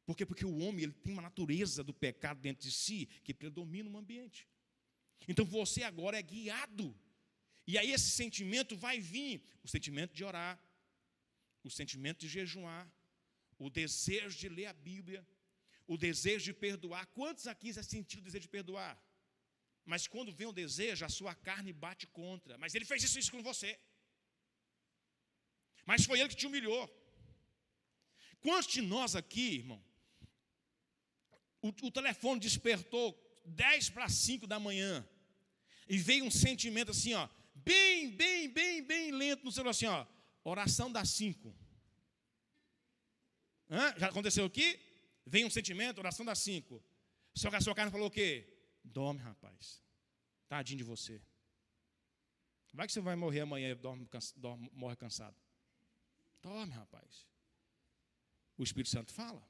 Por quê? Porque o homem ele tem uma natureza do pecado dentro de si que predomina no ambiente. Então você agora é guiado. E aí esse sentimento vai vir, o sentimento de orar, o sentimento de jejuar, o desejo de ler a Bíblia, o desejo de perdoar. Quantos aqui já sentiram o desejo de perdoar? Mas quando vem o desejo, a sua carne bate contra. Mas ele fez isso com você. Mas foi ele que te humilhou. Quantos de nós aqui, irmão, o telefone despertou 10 para 5 da manhã e veio um sentimento assim, ó, bem lento no celular, assim, ó, oração das 5. Já aconteceu aqui? Vem um sentimento, oração das 5. Só que a sua carne falou o quê? Dorme, rapaz. Tadinho de você. Vai que você vai morrer amanhã e morre cansado. Dorme, rapaz. O Espírito Santo fala.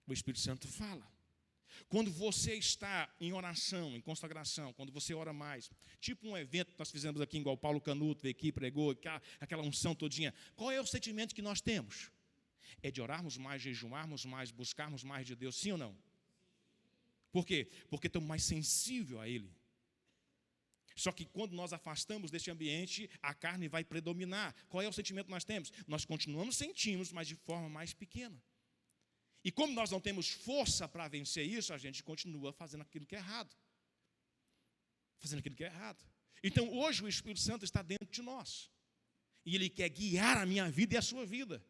O Espírito Santo fala. Quando você está em oração, em consagração, quando você ora mais, tipo um evento que nós fizemos aqui, igual Paulo Canuto veio aqui, pregou, aquela unção todinha, qual é o sentimento que nós temos? É de orarmos mais, jejuarmos mais, buscarmos mais de Deus, sim ou não? Por quê? Porque estamos mais sensíveis a Ele. Só que quando nós afastamos desse ambiente, a carne vai predominar. Qual é o sentimento que nós temos? Nós continuamos sentindo, mas de forma mais pequena. E como nós não temos força para vencer isso, a gente continua fazendo aquilo que é errado. Fazendo aquilo que é errado. Então, hoje o Espírito Santo está dentro de nós. E Ele quer guiar a minha vida e a sua vida.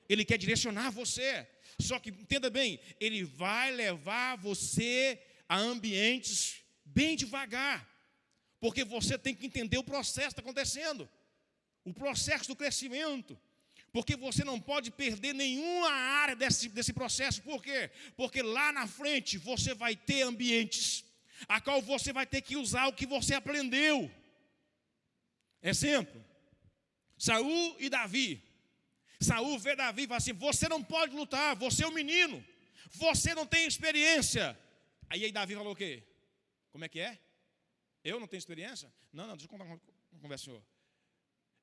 Ele quer direcionar você. Só que, entenda bem, Ele vai levar você a ambientes bem devagar. Porque você tem que entender o processo que está acontecendo. O processo do crescimento. Porque você não pode perder nenhuma área desse processo. Por quê? Porque lá na frente você vai ter ambientes a qual você vai ter que usar o que você aprendeu. Exemplo, Saul e Davi. Saul vê Davi e fala assim, você não pode lutar, você é um menino, você não tem experiência. Aí Davi falou o quê? Como é que é? Eu não tenho experiência? Não, deixa eu contar uma conversa, senhor.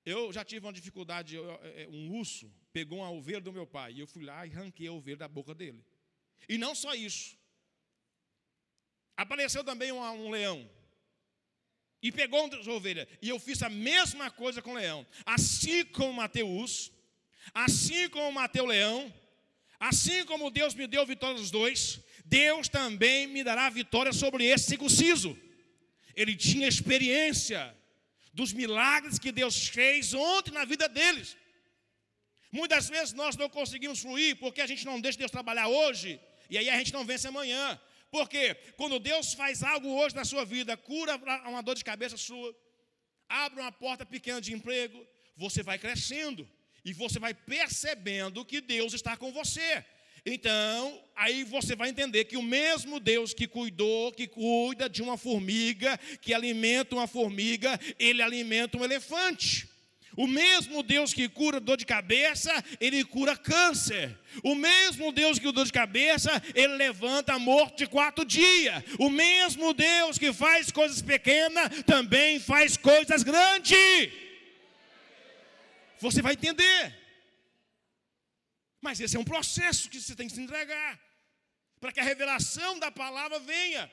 Eu já tive uma dificuldade, um urso pegou uma ovelha do meu pai, e eu fui lá e arranquei a ovelha da boca dele. E não só isso. Apareceu também um leão, e pegou uma ovelha, e eu fiz a mesma coisa com o leão. Assim como matei o urso, assim como matei o leão, assim como Deus me deu vitória dos dois, Deus também me dará vitória sobre esse circunciso. Ele tinha experiência dos milagres que Deus fez ontem na vida deles. Muitas vezes nós não conseguimos fluir porque a gente não deixa Deus trabalhar hoje, e aí a gente não vence amanhã. Por quê? Quando Deus faz algo hoje na sua vida, cura uma dor de cabeça sua, abre uma porta pequena de emprego, você vai crescendo e você vai percebendo que Deus está com você. Então, aí você vai entender que o mesmo Deus que cuida de uma formiga, que alimenta uma formiga, Ele alimenta um elefante. O mesmo Deus que cura dor de cabeça, Ele cura câncer. O mesmo Deus que cura dor de cabeça, Ele levanta morto de 4 dias. O mesmo Deus que faz coisas pequenas, também faz coisas grandes. Você vai entender. Mas esse é um processo que você tem que se entregar, para que a revelação da palavra venha.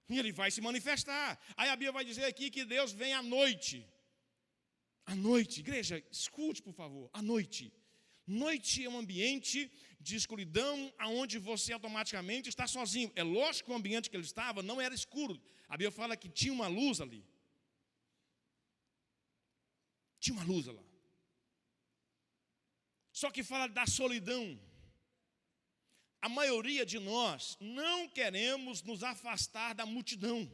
E Ele vai se manifestar. Aí a Bíblia vai dizer aqui que Deus vem à noite. À noite, igreja, escute por favor, à noite. Noite é um ambiente de escuridão, onde você automaticamente está sozinho. É lógico que o ambiente que ele estava não era escuro. A Bíblia fala que tinha uma luz ali. Tinha uma luz lá. Só que fala da solidão. A maioria de nós não queremos nos afastar da multidão.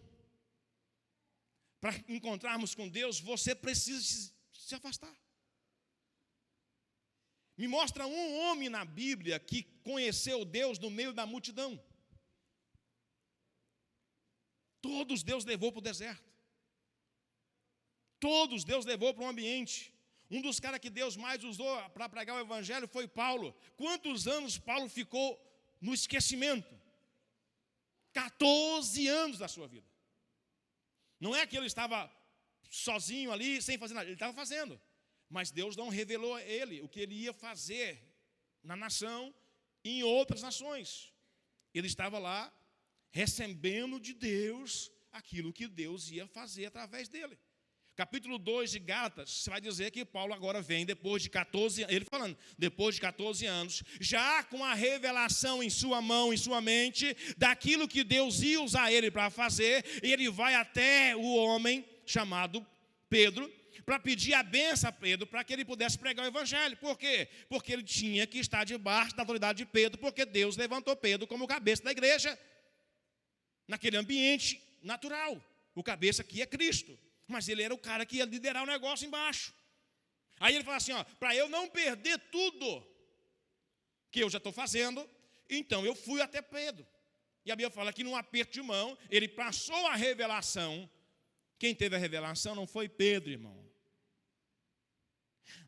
Para encontrarmos com Deus, você precisa se afastar. Me mostra um homem na Bíblia que conheceu Deus no meio da multidão. Todos Deus levou para o deserto. Todos Deus levou para um ambiente. Um dos caras que Deus mais usou para pregar o evangelho foi Paulo. Quantos anos Paulo ficou no esquecimento? 14 anos da sua vida. Não é que ele estava sozinho ali, sem fazer nada. Ele estava fazendo. Mas Deus não revelou a ele o que ele ia fazer na nação e em outras nações. Ele estava lá recebendo de Deus aquilo que Deus ia fazer através dele. Capítulo 2 de Gálatas, você vai dizer que Paulo agora vem depois de 14 anos, ele falando, depois de 14 anos, já com a revelação em sua mão, em sua mente, daquilo que Deus ia usar ele para fazer, e ele vai até o homem chamado Pedro, para pedir a benção a Pedro, para que ele pudesse pregar o evangelho. Por quê? Porque ele tinha que estar debaixo da autoridade de Pedro, porque Deus levantou Pedro como cabeça da igreja, naquele ambiente natural. O cabeça aqui é Cristo. Mas ele era o cara que ia liderar o negócio embaixo. Aí ele fala assim, para eu não perder tudo que eu já estou fazendo, então eu fui até Pedro. E a Bíblia fala que num aperto de mão, ele passou a revelação. Quem teve a revelação não foi Pedro, irmão.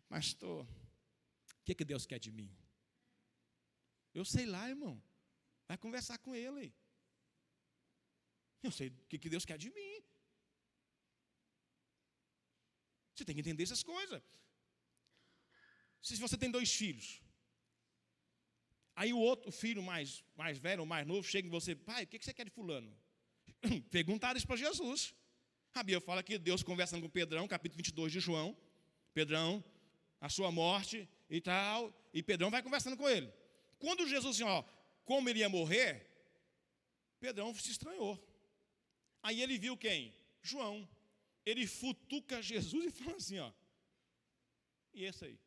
Pastor, o que Deus quer de mim? Eu sei lá, irmão. Vai conversar com ele. Eu sei o que Deus quer de mim. Você tem que entender essas coisas. Se você tem 2 filhos, aí o outro filho mais velho ou mais novo chega em você, pai, o que você quer de fulano? Perguntaram isso para Jesus. A Bíblia fala que Deus conversando com Pedrão, capítulo 22 de João, Pedrão, a sua morte e tal, e Pedrão vai conversando com ele. Quando Jesus, como ele ia morrer, Pedrão se estranhou. Aí ele viu quem? João. Ele futuca Jesus e fala assim, e esse aí?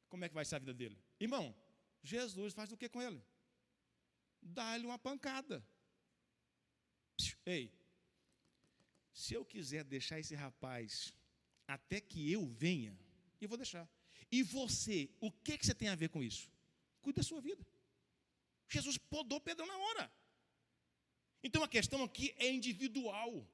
Como é que vai ser a vida dele? Irmão, Jesus faz o que com ele? Dá-lhe uma pancada. Ei, se eu quiser deixar esse rapaz até que eu venha, eu vou deixar. E você, o que você tem a ver com isso? Cuide da sua vida. Jesus podou Pedro na hora. Então a questão aqui é individual.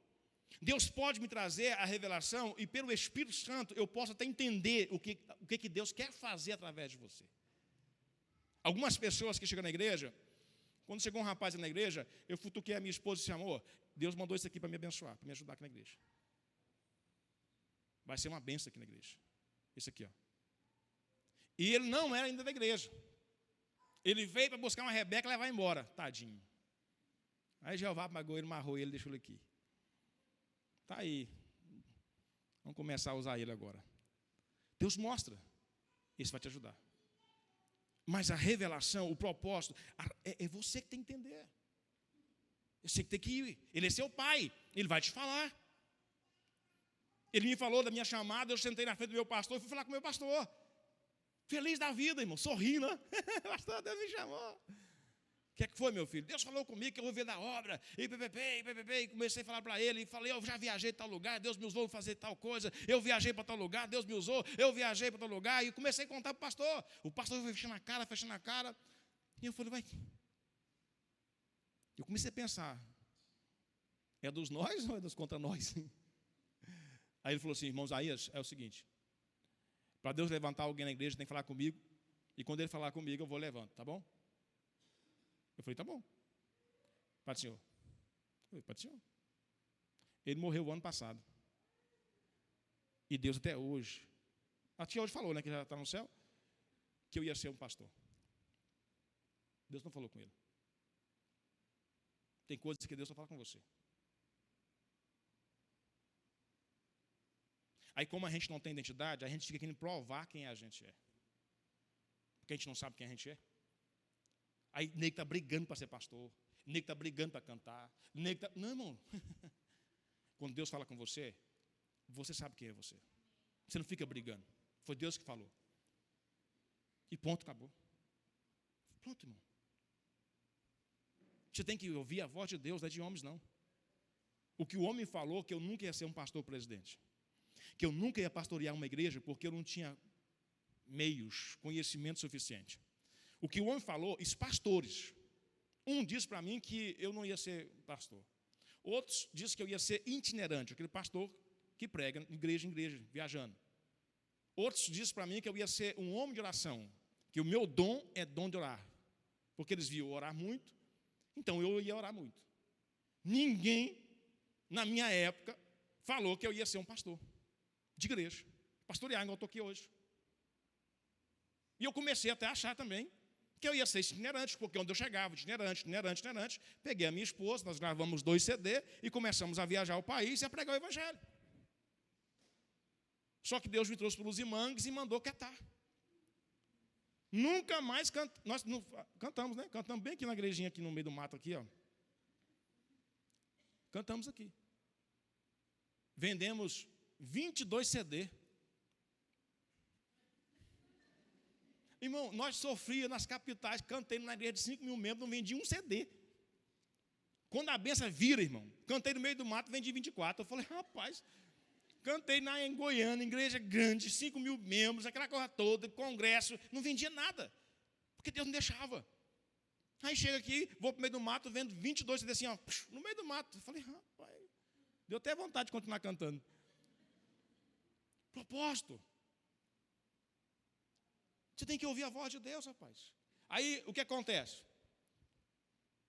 Deus pode me trazer a revelação e pelo Espírito Santo eu posso até entender o que Deus quer fazer através de você. Algumas pessoas que chegam na igreja, quando chegou um rapaz na igreja, eu futuquei a minha esposa e disse, amor, Deus mandou isso aqui para me abençoar, para me ajudar aqui na igreja. Vai ser uma bênção aqui na igreja. Isso aqui, E ele não era ainda da igreja. Ele veio para buscar uma Rebeca e levar embora, tadinho. Aí Jeová pagou ele, amarrou ele, deixou ele aqui. Está aí. Vamos começar a usar ele agora. Deus mostra. Isso vai te ajudar. Mas a revelação, o propósito, é você que tem que entender. Você que tem que ir. Ele é seu pai. Ele vai te falar. Ele me falou da minha chamada, eu sentei na frente do meu pastor e fui falar com o meu pastor. Feliz da vida, irmão, sorrindo. Pastor, Deus me chamou. O que é que foi, meu filho? Deus falou comigo que eu vou ver da obra, e comecei a falar para ele, e falei, eu já viajei para tal lugar, Deus me usou para fazer tal coisa, eu viajei para tal lugar, Deus me usou, eu viajei para tal lugar, e comecei a contar para o pastor foi fechando a cara, e eu falei, vai. Eu comecei a pensar, é dos nós ou é dos contra nós? Aí ele falou assim, irmão Isaías, é o seguinte, para Deus levantar alguém na igreja, tem que falar comigo, e quando ele falar comigo, eu vou levantar, tá bom? Eu falei, tá bom. Pai do Senhor. Eu falei, Pai do Senhor. Ele morreu o ano passado. E Deus até hoje. A tia hoje falou, que já está no céu, que eu ia ser um pastor. Deus não falou com ele. Tem coisas que Deus só fala com você. Aí, como a gente não tem identidade, a gente fica querendo provar quem a gente é. Porque a gente não sabe quem a gente é. Aí, nego está brigando para ser pastor. Nego está brigando para cantar. Não, irmão. Quando Deus fala com você, você sabe quem é você. Você não fica brigando. Foi Deus que falou. E ponto, acabou. Pronto, irmão. Você tem que ouvir a voz de Deus, não é de homens, não. O que o homem falou, que eu nunca ia ser um pastor presidente. Que eu nunca ia pastorear uma igreja, porque eu não tinha meios, conhecimento suficiente. O que o homem falou, os pastores. Um disse para mim que eu não ia ser pastor. Outros disse que eu ia ser itinerante, aquele pastor que prega igreja em igreja, viajando. Outros disse para mim que eu ia ser um homem de oração, que o meu dom é dom de orar. Porque eles viam orar muito, então eu ia orar muito. Ninguém, na minha época, falou que eu ia ser um pastor de igreja, pastorear igual eu estou aqui hoje. E eu comecei até a achar também que eu ia ser itinerante, porque onde eu chegava, itinerante. Peguei a minha esposa, nós gravamos 2 CD e começamos a viajar o país e a pregar o evangelho. Só que Deus me trouxe para os Imangues e mandou quietar. Nunca mais nós cantamos, né? Cantamos bem aqui na igrejinha, aqui no meio do mato, aqui, ó. Cantamos aqui. Vendemos 22 CD. Irmão, nós sofríamos nas capitais, cantei na igreja de 5 mil membros, não vendi um CD. Quando a benção vira, irmão, cantei no meio do mato, vendi 24. Eu falei, rapaz, cantei em Goiânia, igreja grande, 5 mil membros, aquela coisa toda, congresso, não vendia nada, porque Deus não deixava. Aí chega aqui, vou para o meio do mato, vendo 22 CD assim, ó, no meio do mato. Eu falei, rapaz, deu até vontade de continuar cantando. Propósito. Você tem que ouvir a voz de Deus, rapaz. Aí, o que acontece?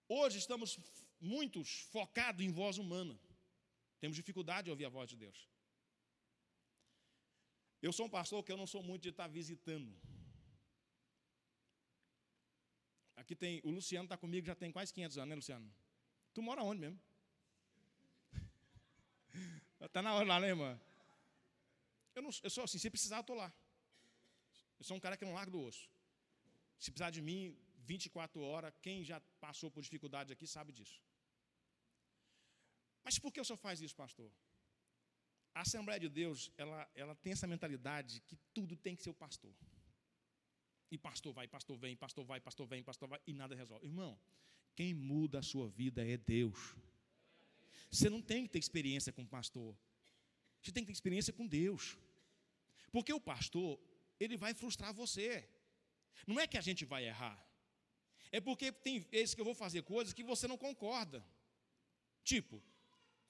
Hoje estamos muitos focados em voz humana. Temos dificuldade de ouvir a voz de Deus. Eu sou um pastor que eu não sou muito de estar visitando. Aqui tem, o Luciano está comigo já tem quase 500 anos, né, Luciano? Tu mora onde mesmo? Está na hora lá, né, irmã? Eu sou assim, se precisar, eu estou lá. Eu sou um cara que não largo do osso. Se precisar de mim, 24 horas, quem já passou por dificuldade aqui sabe disso. Mas por que o senhor faz isso, pastor? A Assembleia de Deus, ela tem essa mentalidade que tudo tem que ser o pastor. E pastor vai, pastor vem, pastor vai, pastor vem, pastor vai, e nada resolve. Irmão, quem muda a sua vida é Deus. Você não tem que ter experiência com o pastor. Você tem que ter experiência com Deus. Porque o pastor, ele vai frustrar você. Não é que a gente vai errar. É porque tem vezes que eu vou fazer coisas que você não concorda. Tipo,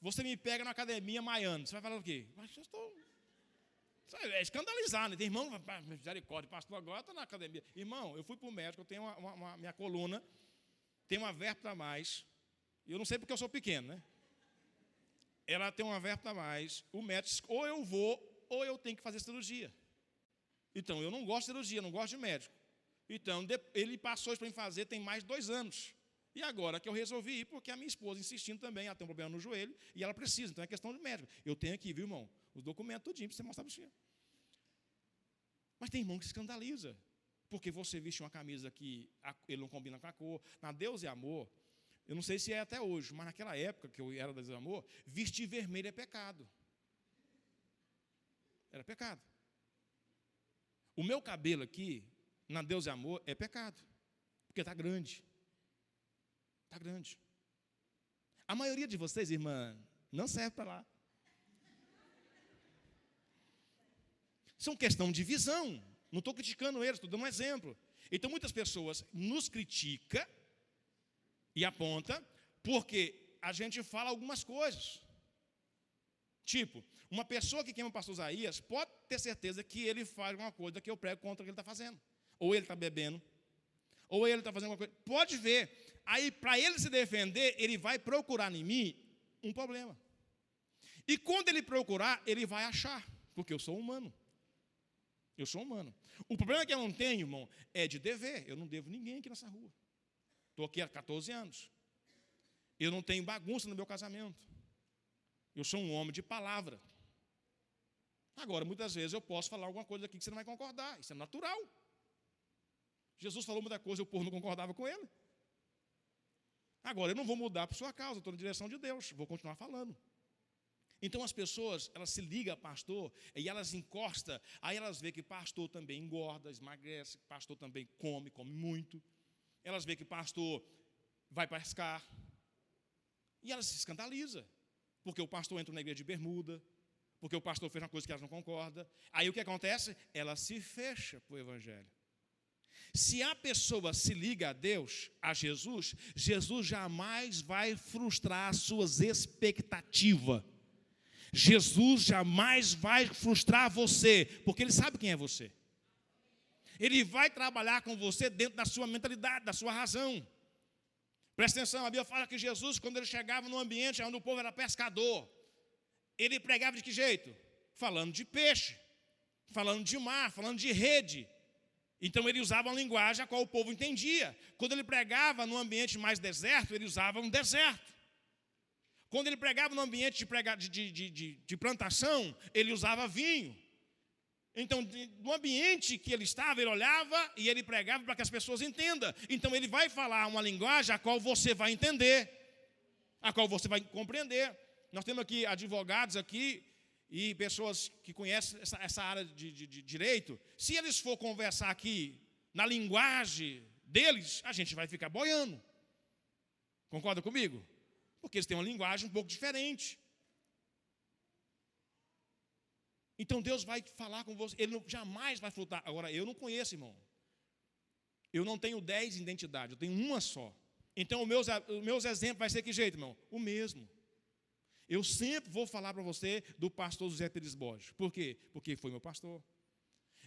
você me pega na academia maiando. Você vai falar o quê? Mas eu estou... É escandalizar, né? Tem irmão, misericórdia, pastor, agora está na academia. Irmão, eu fui para o médico, eu tenho minha coluna, tem uma vértebra a mais. E eu não sei porque eu sou pequeno, né? Ela tem uma vértebra a mais. O médico, ou eu vou, ou eu tenho que fazer cirurgia. Então, eu não gosto de cirurgia, não gosto de médico. Então, ele passou isso para mim fazer tem mais de 2 anos. E agora que eu resolvi ir, porque a minha esposa insistindo também, ela tem um problema no joelho, e ela precisa, então é questão de médico. Eu tenho aqui, viu, irmão, os documentos tudinho para você mostrar para você. Mas tem irmão que se escandaliza, porque você veste uma camisa que ele não combina com a cor. Na Deus e Amor, eu não sei se é até hoje, mas naquela época que eu era da Deus e Amor, vestir vermelho é pecado. Era pecado. O meu cabelo aqui, na Deus e Amor, é pecado, porque está grande. Está grande. A maioria de vocês, irmã, não serve para lá. São questão de visão. Não estou criticando eles, estou dando um exemplo. Então, muitas pessoas nos criticam e apontam porque a gente fala algumas coisas. Tipo, uma pessoa que queima o pastor Isaías pode ter certeza que ele faz alguma coisa que eu prego contra o que ele está fazendo. Ou ele está bebendo, ou ele está fazendo alguma coisa. Pode ver. Aí, para ele se defender, ele vai procurar em mim um problema. E quando ele procurar, ele vai achar, porque eu sou humano. Eu sou humano. O problema que eu não tenho, irmão, é de dever. Eu não devo ninguém aqui nessa rua. Estou aqui há 14 anos. Eu não tenho bagunça no meu casamento. Eu sou um homem de palavra. Agora, muitas vezes eu posso falar alguma coisa aqui que você não vai concordar. Isso é natural. Jesus falou muita coisa, o povo não concordava com ele. Agora, eu não vou mudar por sua causa, estou na direção de Deus, vou continuar falando. Então, as pessoas, elas se ligam a pastor, e elas encostam, aí elas veem que pastor também engorda, emagrece, pastor também come muito. Elas veem que pastor vai pescar, e elas se escandalizam, porque o pastor entra na igreja de bermuda, porque o pastor fez uma coisa que elas não concordam. Aí o que acontece? Ela se fecha para o evangelho. Se a pessoa se liga a Deus, a Jesus, Jesus jamais vai frustrar as suas expectativas. Jesus jamais vai frustrar você, porque Ele sabe quem é você. Ele vai trabalhar com você dentro da sua mentalidade, da sua razão. Presta atenção, a Bíblia fala que Jesus, quando ele chegava num ambiente onde o povo era pescador, ele pregava de que jeito? Falando de peixe, falando de mar, falando de rede. Então ele usava uma linguagem a qual o povo entendia. Quando ele pregava num ambiente mais deserto, ele usava um deserto. Quando ele pregava num ambiente de plantação, ele usava vinho. Então, no ambiente que ele estava, ele olhava e ele pregava para que as pessoas entendam. Então, ele vai falar uma linguagem a qual você vai entender, a qual você vai compreender. Nós temos aqui advogados aqui e pessoas que conhecem essa área de direito. Se eles for conversar aqui na linguagem deles, a gente vai ficar boiando. Concorda comigo? Porque eles têm uma linguagem um pouco diferente. Então Deus vai falar com você, Ele jamais vai flutar. Agora, eu não conheço, irmão. Eu não tenho 10 identidades, eu tenho uma só. Então, os meus exemplos vai ser que jeito, irmão? O mesmo. Eu sempre vou falar para você do pastor José Pires Borges. Por quê? Porque foi meu pastor.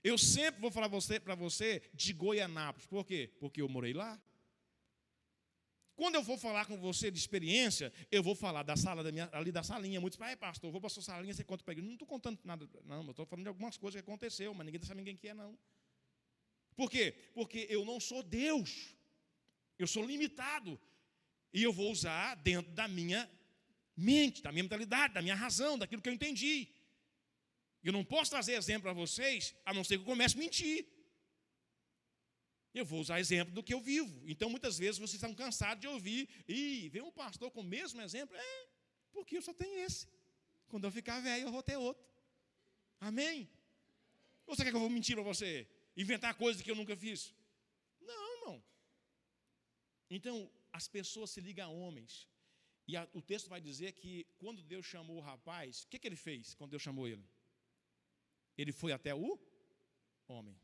Eu sempre vou falar para você de Goianápolis. Por quê? Porque eu morei lá. Quando eu for falar com você de experiência, eu vou falar da sala ali da salinha. Muitos falam, pastor, eu vou para a sua salinha, você conta para ele. Não estou contando nada, não, eu estou falando de algumas coisas que aconteceu, mas ninguém sabe quem é, não. Por quê? Porque eu não sou Deus. Eu sou limitado. E eu vou usar dentro da minha mente, da minha mentalidade, da minha razão, daquilo que eu entendi. Eu não posso trazer exemplo para vocês, a não ser que eu comece a mentir. Eu vou usar exemplo do que eu vivo. Então, muitas vezes, vocês estão cansados de ouvir. E vem um pastor com o mesmo exemplo. Porque eu só tenho esse. Quando eu ficar velho, eu vou ter outro. Amém? Ou você quer que eu vou mentir para você? Inventar coisas que eu nunca fiz? Não, irmão. Então, as pessoas se ligam a homens. E o texto vai dizer que, quando Deus chamou o rapaz, o que ele fez quando Deus chamou ele? Ele foi até o homem.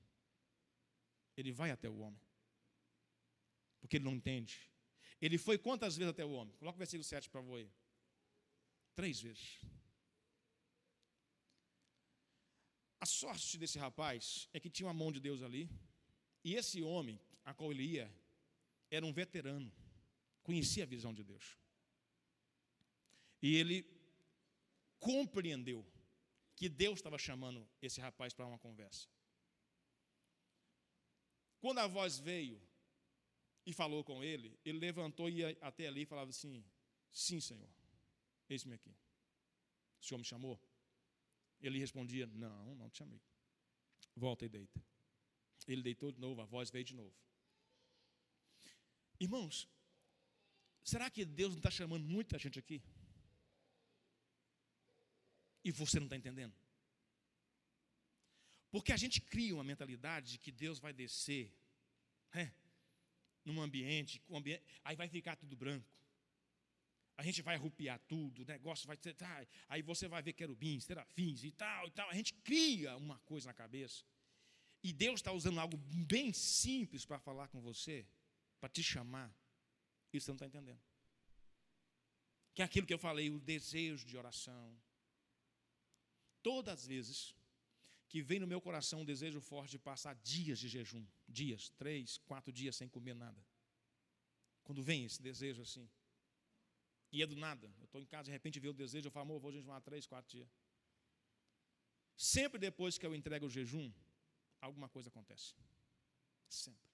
Ele vai até o homem. Porque ele não entende. Ele foi quantas vezes até o homem? Coloca o versículo 7 para você. 3 vezes. A sorte desse rapaz é que tinha uma mão de Deus ali. E esse homem a qual ele ia era um veterano. Conhecia a visão de Deus. E ele compreendeu que Deus estava chamando esse rapaz para uma conversa. Quando a voz veio e falou com ele, ele levantou e ia até ali e falava assim, sim, Senhor, eis-me aqui. O Senhor me chamou? Ele respondia, não te chamei. Volta e deita. Ele deitou de novo, a voz veio de novo. Irmãos, será que Deus não está chamando muita gente aqui? E você não está entendendo? Porque a gente cria uma mentalidade de que Deus vai descer num ambiente, aí vai ficar tudo branco. A gente vai arrupiar tudo, o negócio vai ter, aí você vai ver querubins, serafins e tal. A gente cria uma coisa na cabeça. E Deus está usando algo bem simples para falar com você, para te chamar. E você não está entendendo. Que é aquilo que eu falei, o desejo de oração. Todas as vezes que vem no meu coração um desejo forte de passar dias de jejum, 3, 4 dias sem comer nada. Quando vem esse desejo assim, e é do nada, eu estou em casa, de repente veio o desejo, eu falo, amor, vou jejuar 3, 4 dias. Sempre depois que eu entrego o jejum, alguma coisa acontece. Sempre.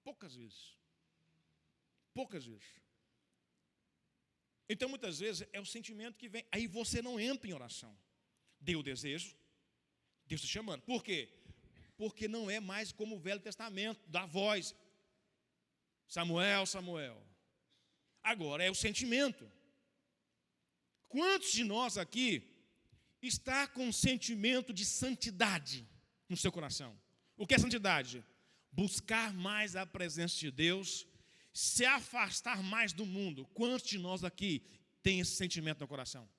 Poucas vezes. Poucas vezes. Então, muitas vezes, é o sentimento que vem, aí você não entra em oração. Deu o desejo, Deus está chamando. Por quê? Porque não é mais como o Velho Testamento, da voz. Samuel, Samuel. Agora é o sentimento. Quantos de nós aqui está com um sentimento de santidade no seu coração? O que é santidade? Buscar mais a presença de Deus, se afastar mais do mundo. Quantos de nós aqui tem esse sentimento no coração?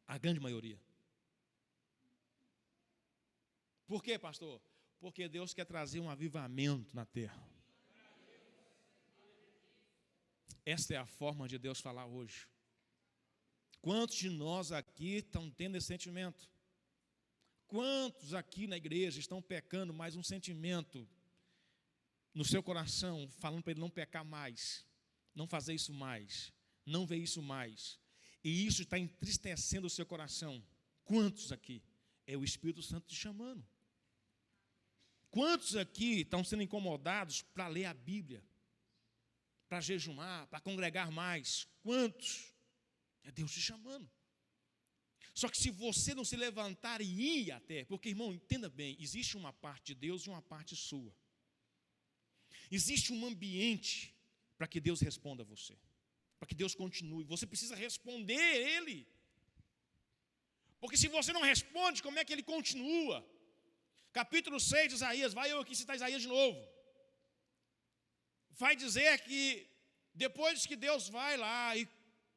A grande maioria. Por quê, pastor? Porque Deus quer trazer um avivamento na terra. Esta é a forma de Deus falar hoje. Quantos de nós aqui estão tendo esse sentimento? Quantos aqui na igreja estão pecando mais um sentimento no seu coração, falando para ele não pecar mais, não fazer isso mais, não ver isso mais? E isso está entristecendo o seu coração. Quantos aqui? É o Espírito Santo te chamando. Quantos aqui estão sendo incomodados para ler a Bíblia? Para jejuar, para congregar mais? Quantos? É Deus te chamando. Só que se você não se levantar e ir até, porque, irmão, entenda bem, existe uma parte de Deus e uma parte sua. Existe um ambiente para que Deus responda a você, para que Deus continue. Você precisa responder Ele. Porque se você não responde, como é que Ele continua? Capítulo 6 de Isaías, vai eu aqui citar Isaías de novo. Vai dizer que depois que Deus vai lá e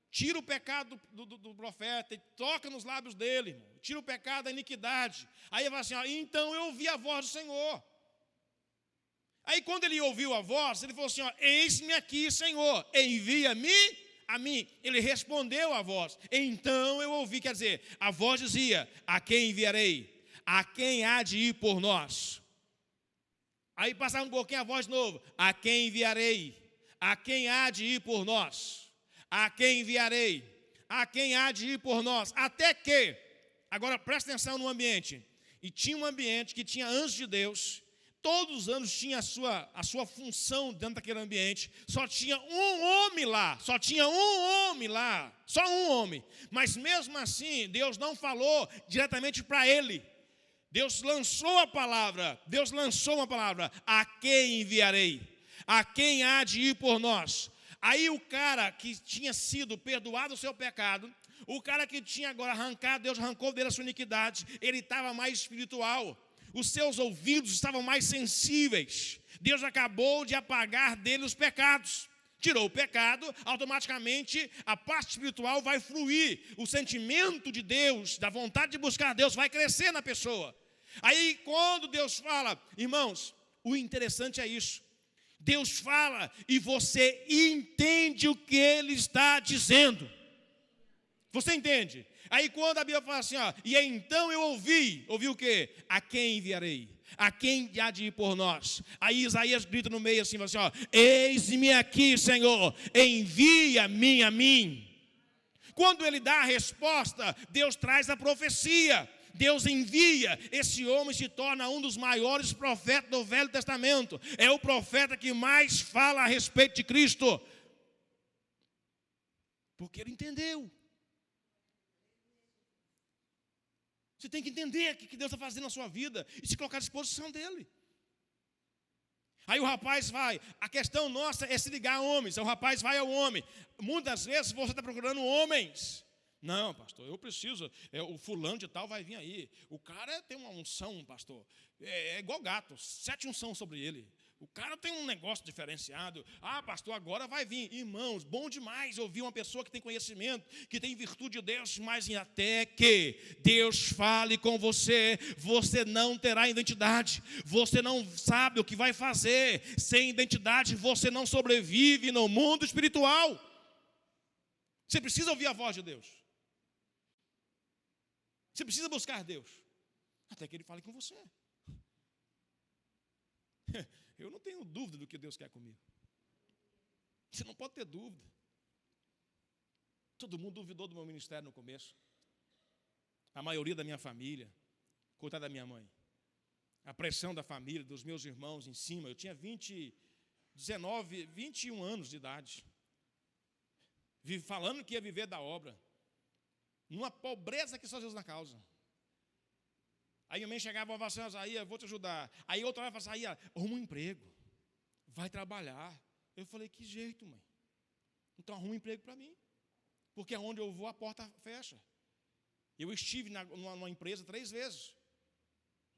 tira o pecado do profeta e toca nos lábios dele, irmão, tira o pecado da iniquidade. Aí ele vai assim, então eu ouvi a voz do Senhor. Aí quando ele ouviu a voz, ele falou assim, eis-me aqui, Senhor, envia-me a mim. Ele respondeu à voz, então eu ouvi, quer dizer, a voz dizia, a quem enviarei? A quem há de ir por nós? Aí passava um pouquinho a voz de novo, a quem enviarei? A quem há de ir por nós? A quem enviarei? A quem há de ir por nós? Até que, agora presta atenção no ambiente, e tinha um ambiente que tinha anjos de Deus, todos os anjos tinham a sua função dentro daquele ambiente, só tinha um homem lá, só um homem, mas mesmo assim, Deus não falou diretamente para ele, Deus lançou uma palavra, a quem enviarei? A quem há de ir por nós? Aí o cara que tinha sido perdoado o seu pecado, o cara que tinha agora arrancado, Deus arrancou dele a sua iniquidade, ele estava mais espiritual, os seus ouvidos estavam mais sensíveis, Deus acabou de apagar dele os pecados, tirou o pecado, automaticamente a parte espiritual vai fluir, o sentimento de Deus, da vontade de buscar Deus vai crescer na pessoa. Aí quando Deus fala, irmãos, o interessante é isso, Deus fala e você entende o que Ele está dizendo. Você entende? Aí quando a Bíblia fala assim, e então eu ouvi o quê? A quem enviarei? A quem há de ir por nós? Aí Isaías grita no meio assim, eis-me aqui, Senhor, envia-me a mim. Quando ele dá a resposta, Deus traz a profecia. Deus envia, esse homem se torna um dos maiores profetas do Velho Testamento. É o profeta que mais fala a respeito de Cristo. Porque ele entendeu. Você tem que entender o que Deus está fazendo na sua vida e se colocar à disposição dele. Aí o rapaz vai, a questão nossa é se ligar a homens, o rapaz vai ao homem. Muitas vezes você está procurando homens. Não, pastor, eu preciso, o fulano de tal vai vir aí. O cara tem uma unção, pastor, é igual gato, 7 unções sobre ele. O cara tem um negócio diferenciado. Pastor, agora vai vir. Irmãos, bom demais ouvir uma pessoa que tem conhecimento, que tem virtude de Deus, mas até que Deus fale com você, você não terá identidade. Você não sabe o que vai fazer. Sem identidade, você não sobrevive no mundo espiritual. Você precisa ouvir a voz de Deus. Você precisa buscar Deus, até que Ele fale com você. Eu não tenho dúvida do que Deus quer comigo. Você não pode ter dúvida. Todo mundo duvidou do meu ministério no começo. A maioria da minha família, coitada da minha mãe. A pressão da família, dos meus irmãos em cima. Eu tinha 21 anos de idade. Falando que ia viver da obra. Numa pobreza que só Jesus na causa. Aí minha mãe chegava e falava assim, Isaías, vou te ajudar. Aí outra hora falava assim, Isaías, arruma um emprego. Vai trabalhar. Eu falei, que jeito, mãe? Então arruma um emprego para mim. Porque onde eu vou, a porta fecha. Eu estive numa empresa 3 vezes.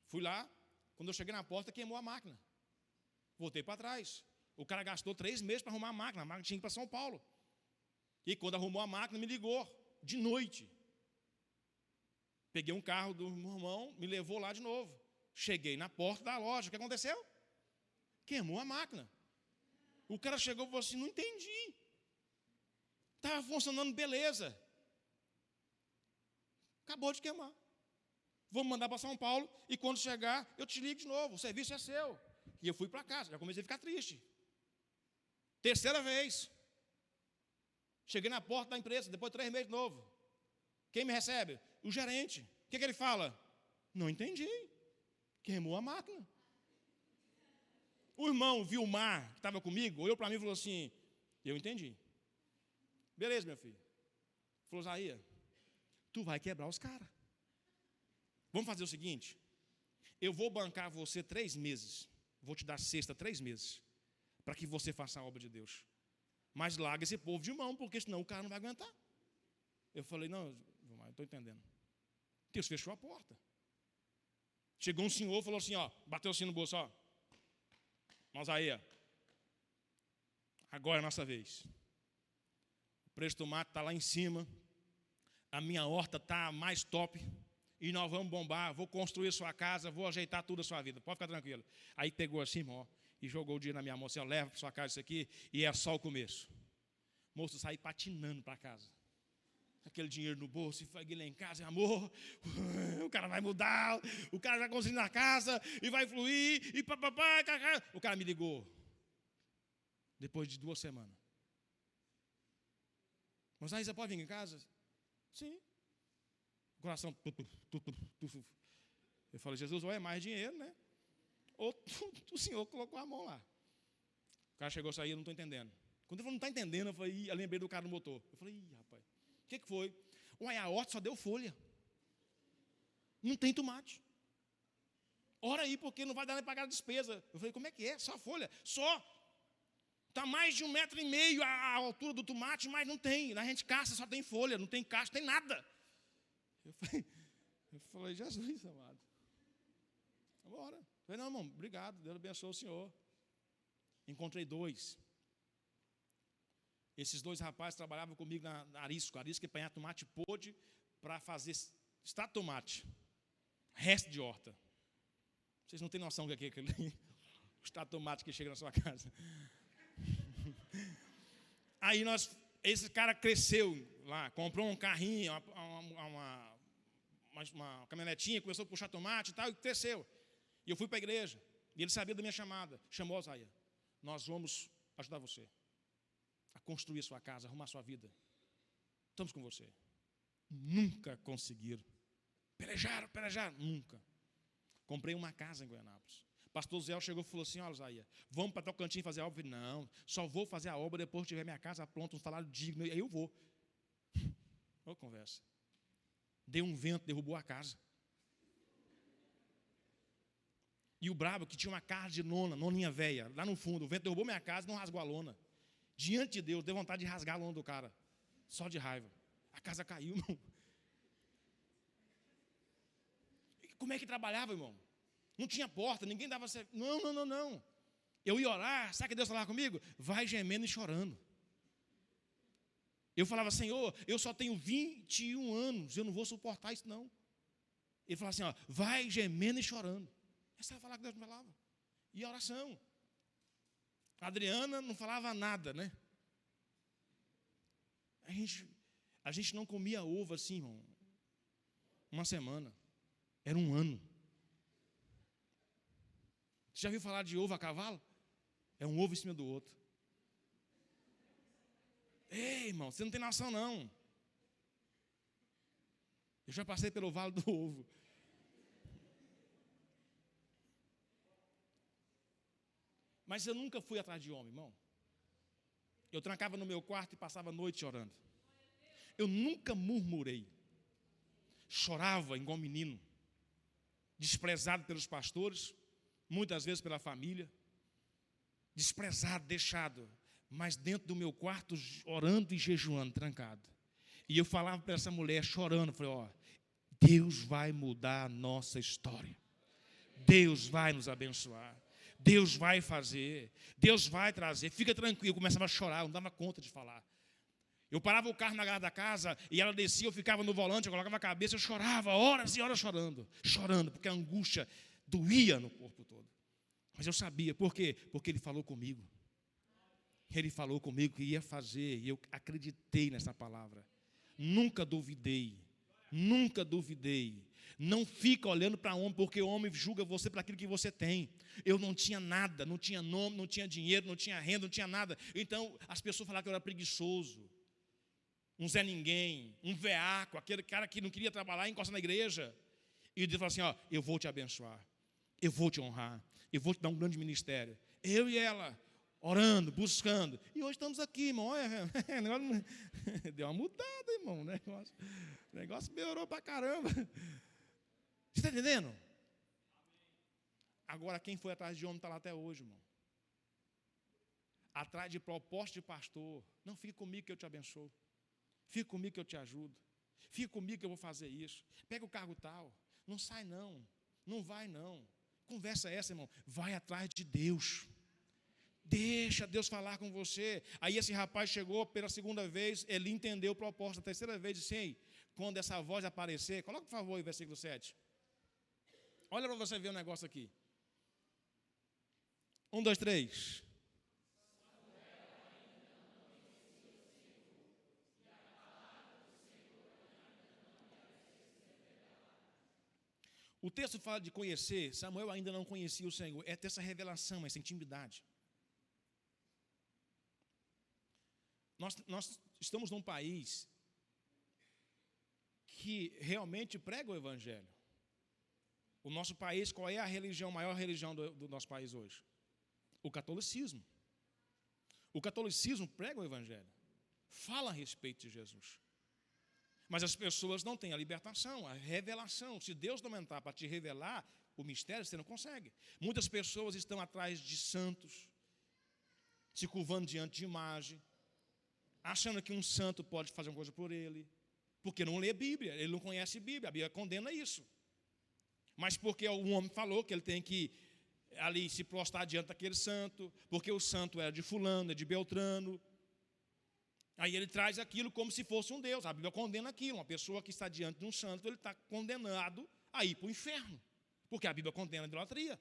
Fui lá, quando eu cheguei na porta, queimou a máquina. Voltei para trás. O cara gastou 3 meses para arrumar a máquina tinha que ir para São Paulo. E quando arrumou a máquina, me ligou, de noite. Peguei um carro do meu irmão, me levou lá de novo. Cheguei na porta da loja. O que aconteceu? Queimou a máquina. O cara chegou e falou assim, não entendi. Estava funcionando beleza. Acabou de queimar. Vamos mandar para São Paulo e quando chegar, eu te ligo de novo. O serviço é seu. E eu fui para casa, já comecei a ficar triste. 3ª vez. Cheguei na porta da empresa, depois de 3 meses de novo. Quem me recebe? O gerente. O que ele fala? Não entendi. Queimou a máquina. O irmão Vilmar, que estava comigo, olhou para mim e falou assim, eu entendi. Beleza, meu filho. Falou, Zaia, tu vai quebrar os caras. Vamos fazer o seguinte, eu vou bancar você 3 meses, vou te dar cesta 3 meses, para que você faça a obra de Deus. Mas larga esse povo de mão, porque senão o cara não vai aguentar. Eu falei, não, Vilmar, eu estou entendendo. Deus fechou a porta. Chegou um senhor, falou assim, ó, bateu assim no bolso, ó. Mas aí, ó, agora é a nossa vez. O preço do tomate está lá em cima, a minha horta está mais top, e nós vamos bombar, vou construir a sua casa, vou ajeitar tudo a sua vida, pode ficar tranquilo. Aí pegou assim, ó, e jogou o dinheiro na minha mão, assim, ó, leva para sua casa isso aqui, e é só o começo. O moço saiu patinando para casa. Aquele dinheiro no bolso, e foi lá em casa, amor, o cara vai mudar, o cara vai construir na casa, e vai fluir, e papapá, o cara me ligou, depois de 2 semanas. Mas aí você pode vir em casa? Sim. O coração, eu falei, Jesus, ou é mais dinheiro, né? Ou o senhor colocou a mão lá. O cara chegou a sair, eu não estou entendendo. Quando ele falou, não está entendendo, eu lembrei do cara no motor. Eu falei, ih, rapaz. O que foi? Uai, a horta só deu folha. Não tem tomate. Ora aí, porque não vai dar nem pagar a despesa. Eu falei, como é que é? Só folha? Só. Está mais de 1,5 metro a altura do tomate, mas não tem. A gente caça, só tem folha, não tem caixa, não tem nada. Eu falei, Jesus amado. Vamos embora. Eu falei, não, irmão, obrigado, Deus abençoe o senhor. Encontrei 2. Esses 2 rapazes trabalhavam comigo na Arisco. Arisco que apanhar tomate podre para fazer extrato de tomate. Resto de horta. Vocês não têm noção do que é aquele extrato de tomate que chega na sua casa. Aí esse cara cresceu lá, comprou um carrinho, uma caminhonetinha, começou a puxar tomate e tal, e cresceu. E eu fui para a igreja, e ele sabia da minha chamada. Chamou a Zaia. Nós vamos ajudar você a construir a sua casa, arrumar a sua vida. Estamos com você. Nunca conseguiram. Pelejaram, nunca. Comprei uma casa em Goianápolis. Pastor Zé chegou e falou assim, olha, Zaia, vamos para Tocantins fazer a obra? Eu falei, não, só vou fazer a obra depois que tiver minha casa pronta, um salário digno, e aí eu vou. Ô conversa. Deu um vento, derrubou a casa. E o brabo, que tinha uma casa de noninha velha, lá no fundo, o vento derrubou minha casa e não rasgou a lona. Diante de Deus, deu vontade de rasgar a lona do cara. Só de raiva. A casa caiu, irmão. E como é que trabalhava, irmão? Não tinha porta, ninguém dava certo. Não. Eu ia orar, sabe que Deus falava comigo? Vai gemendo e chorando. Eu falava, Senhor, eu só tenho 21 anos, eu não vou suportar isso não. Ele falava assim, ó, vai gemendo e chorando. Essa era a palavra que Deus me falava. E a oração. A Adriana não falava nada, né? A gente não comia ovo assim, irmão. Uma semana. Era um ano. Você já viu falar de ovo a cavalo? É um ovo em cima do outro. Ei, irmão, você não tem noção, não. Eu já passei pelo vale do ovo. Mas eu nunca fui atrás de homem, irmão. Eu trancava no meu quarto e passava a noite chorando. Eu nunca murmurei. Chorava igual menino. Desprezado pelos pastores, muitas vezes pela família. Desprezado, deixado. Mas dentro do meu quarto, orando e jejuando, trancado. E eu falava para essa mulher, chorando, falei, ó, Deus vai mudar a nossa história. Deus vai nos abençoar. Deus vai fazer, Deus vai trazer, fica tranquilo. Eu começava a chorar, eu não dava conta de falar. Eu parava o carro na garagem da casa, e ela descia, eu ficava no volante, eu colocava a cabeça, eu chorava, horas e horas chorando, porque a angústia doía no corpo todo. Mas eu sabia, por quê? Porque Ele falou comigo. Ele falou comigo que ia fazer, e eu acreditei nessa palavra. Nunca duvidei. Não fica olhando para homem, porque o homem julga você por aquilo que você tem. Eu não tinha nada, não tinha nome, não tinha dinheiro, não tinha renda, não tinha nada. Então, as pessoas falavam que eu era preguiçoso, um Zé Ninguém, um veaco, aquele cara que não queria trabalhar, encosta na igreja. E Deus falou assim, ó, eu vou te abençoar, eu vou te honrar, eu vou te dar um grande ministério. Eu e ela, orando, buscando. E hoje estamos aqui, irmão. Deu uma mudada, irmão. O negócio melhorou pra caramba. Você está entendendo? Agora, quem foi atrás de homem está lá até hoje, irmão. Atrás de proposta de pastor. Não, fique comigo que eu te abençoo. Fique comigo que eu te ajudo. Fique comigo que eu vou fazer isso. Pega o cargo tal. Não sai não. Não vai não. Conversa essa, irmão. Vai atrás de Deus. Deixa Deus falar com você. Aí esse rapaz chegou pela segunda vez, ele entendeu o propósito. A terceira vez disse, ei, quando essa voz aparecer, coloca por favor o versículo 7. Olha para você ver o negócio aqui. 1, 2, 3. O texto fala de conhecer. Samuel ainda não conhecia o Senhor. É ter essa revelação, essa intimidade. Nós estamos num país que realmente prega o Evangelho. O nosso país, qual é a religião, a maior religião do nosso país hoje? O catolicismo. O catolicismo prega o Evangelho. Fala a respeito de Jesus. Mas as pessoas não têm a libertação, a revelação. Se Deus não entrar para te revelar o mistério, você não consegue. Muitas pessoas estão atrás de santos, se curvando diante de imagem, achando que um santo pode fazer uma coisa por ele, porque não lê Bíblia, ele não conhece Bíblia, a Bíblia condena isso. Mas porque um homem falou que ele tem que ali se prostrar diante daquele santo, porque o santo era de fulano, é de Beltrano. Aí ele traz aquilo como se fosse um Deus. A Bíblia condena aquilo. Uma pessoa que está diante de um santo, ele está condenado a ir para o inferno. Porque a Bíblia condena a idolatria.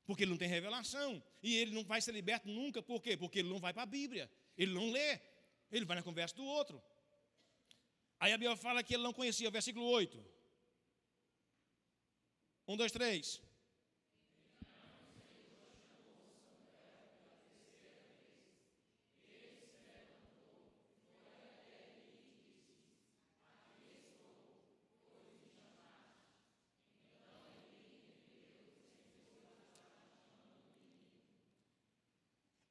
Porque ele não tem revelação. E ele não vai ser liberto nunca. Por quê? Porque ele não vai para a Bíblia. Ele não lê. Ele vai na conversa do outro. Aí a Bíblia fala que ele não conhecia. Versículo 8. 1, 2, 3.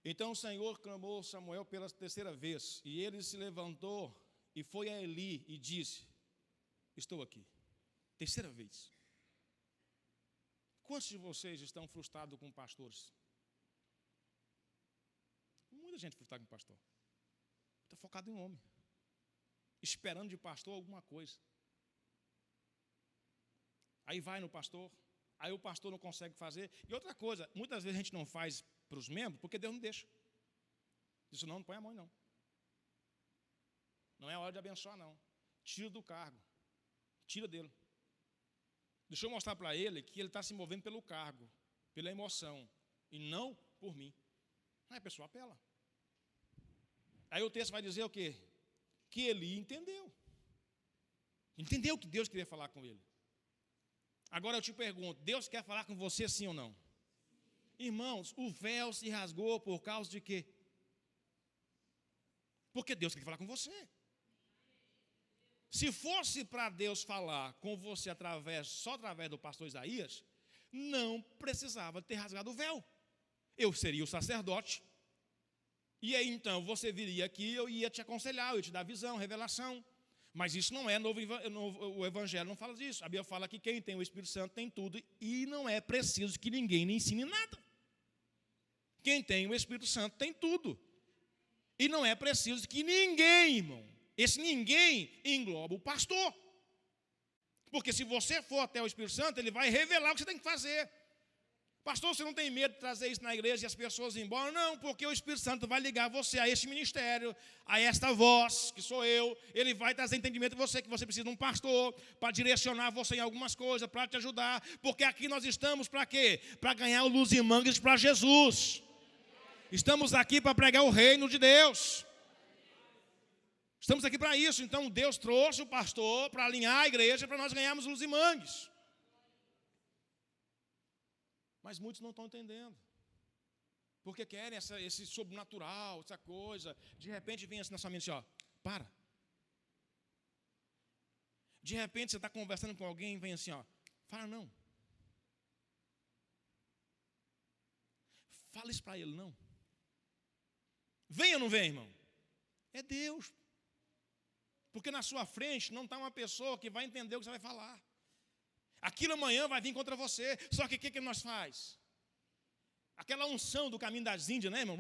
Então o Senhor clamou Samuel pela terceira vez, e ele se levantou e foi a Eli e disse, estou aqui. Terceira vez. Quantos de vocês estão frustrados com pastores? Muita gente frustrada com pastor. Está focado em homem. Esperando de pastor alguma coisa. Aí vai no pastor, aí o pastor não consegue fazer. E outra coisa, muitas vezes a gente não faz para os membros, porque Deus não deixa. Isso não põe a mão, não. Não é hora de abençoar, não. Tira do cargo. Tira dele. Deixa eu mostrar para ele que ele está se movendo pelo cargo, pela emoção, e não por mim. Aí a pessoa apela. Aí o texto vai dizer o quê? Que Eli entendeu. Entendeu que Deus queria falar com ele. Agora eu te pergunto, Deus quer falar com você sim ou não? Irmãos, o véu se rasgou por causa de quê? Porque Deus quer falar com você. Se fosse para Deus falar com você só através do pastor Isaías, não precisava ter rasgado o véu. Eu seria o sacerdote. E aí então você viria aqui, eu ia te aconselhar, eu ia te dar visão, revelação. Mas isso não é novo, o Evangelho não fala disso. A Bíblia fala que quem tem o Espírito Santo tem tudo e não é preciso que ninguém lhe ensine nada. Quem tem o Espírito Santo tem tudo. E não é preciso que ninguém, irmão, esse ninguém engloba o pastor. Porque se você for até o Espírito Santo, ele vai revelar o que você tem que fazer. Pastor, você não tem medo de trazer isso na igreja e as pessoas ir embora? Não, porque o Espírito Santo vai ligar você a este ministério, a esta voz, que sou eu. Ele vai trazer entendimento de você, que você precisa de um pastor para direcionar você em algumas coisas, para te ajudar. Porque aqui nós estamos para quê? Para ganhar o Luz e Mangues para Jesus. Estamos aqui para pregar o reino de Deus. Estamos aqui para isso. Então Deus trouxe o pastor para alinhar a igreja, para nós ganharmos Luz e Mangues. Mas muitos não estão entendendo. Porque querem esse sobrenatural, essa coisa. De repente vem assim na sua mente, ó, para. De repente você está conversando com alguém e vem assim, ó, fala não. Fala isso para ele, não. Vem ou não vem, irmão? É Deus. Porque na sua frente não está uma pessoa que vai entender o que você vai falar. Aquilo amanhã vai vir contra você. Só que o que nós faz? Aquela unção do caminho das Índias, né, irmão?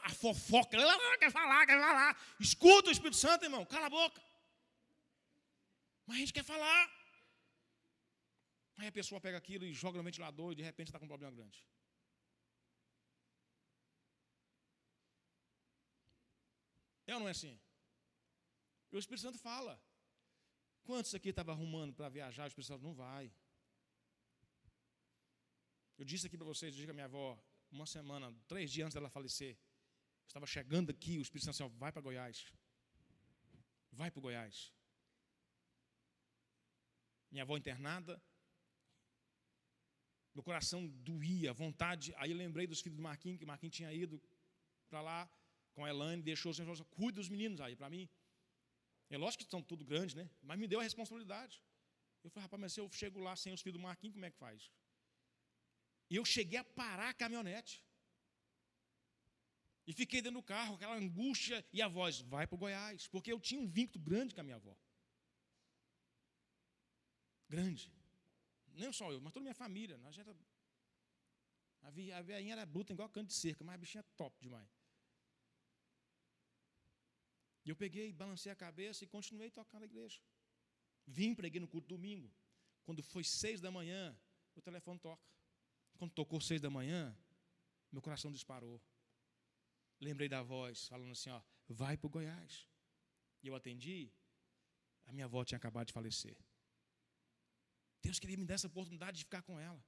A fofoca, quer falar. Escuta o Espírito Santo, irmão, cala a boca. Mas a gente quer falar. Aí a pessoa pega aquilo e joga no ventilador e de repente está com um problema grande. É ou não é assim? E o Espírito Santo fala. Quantos aqui estavam arrumando para viajar? O Espírito Santo não vai. Eu disse aqui para vocês, eu disse que a minha avó, 3 dias antes dela falecer, estava chegando aqui, o Espírito Santo disse, ó, vai para Goiás. Vai para o Goiás. Minha avó internada, meu coração doía, vontade. Aí eu lembrei dos filhos do Marquinhos, que o Marquinhos tinha ido para lá com a Elaine, deixou o Senhor, falou, cuida dos meninos aí, para mim. É lógico que estão tudo grandes, né? Mas me deu a responsabilidade. Eu falei, rapaz, mas se eu chego lá sem os filhos do Marquinhos, como é que faz? E eu cheguei a parar a caminhonete. E fiquei dentro do carro, aquela angústia, e a voz, vai para o Goiás. Porque eu tinha um vínculo grande com a minha avó. Grande. Não só eu, mas toda a minha família. A velhinha era bruta igual cano de cerca, mas a bichinha é top demais. E eu peguei, balancei a cabeça e continuei tocando a igreja. Vim, preguei no culto domingo. Quando foi 6 da manhã, o telefone toca. Quando tocou 6 da manhã, meu coração disparou. Lembrei da voz, falando assim, ó, vai para o Goiás. E eu atendi, a minha avó tinha acabado de falecer. Deus queria me dar essa oportunidade de ficar com ela.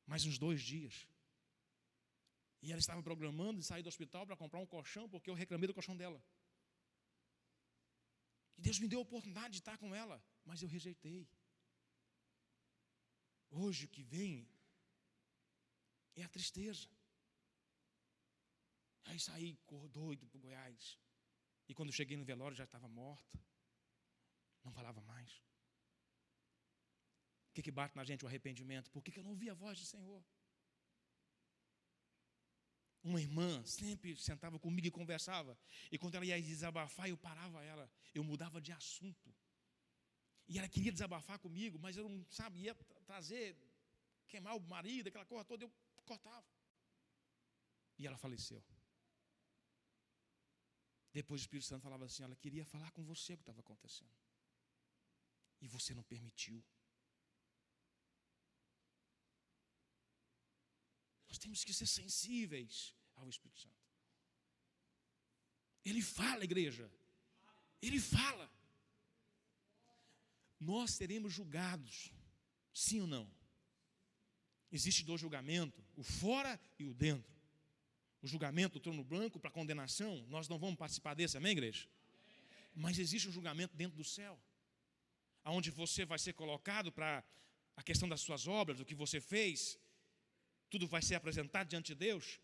Mais uns 2 dias. E ela estava programando de sair do hospital para comprar um colchão, porque eu reclamei do colchão dela. E Deus me deu a oportunidade de estar com ela, mas eu rejeitei. Hoje o que vem é a tristeza. Aí saí doido para o Goiás. E quando cheguei no velório já estava morta. Não falava mais. O que bate na gente? O arrependimento. Por que eu não ouvi a voz do Senhor? Uma irmã sempre sentava comigo e conversava. E quando ela ia desabafar, eu parava ela. Eu mudava de assunto. E ela queria desabafar comigo, mas eu não sabia trazer, queimar o marido, aquela coisa toda, eu cortava. E ela faleceu. Depois o Espírito Santo falava assim, ela queria falar com você o que estava acontecendo. E você não permitiu. Nós temos que ser sensíveis ao Espírito Santo. Ele fala, igreja. Ele fala. Nós seremos julgados, sim ou não? Existe 2 julgamentos, o fora e o dentro. O julgamento do trono branco para condenação, nós não vamos participar desse, amém, igreja? Mas existe um julgamento dentro do céu, onde você vai ser colocado para a questão das suas obras, do que você fez, tudo vai ser apresentado diante de Deus,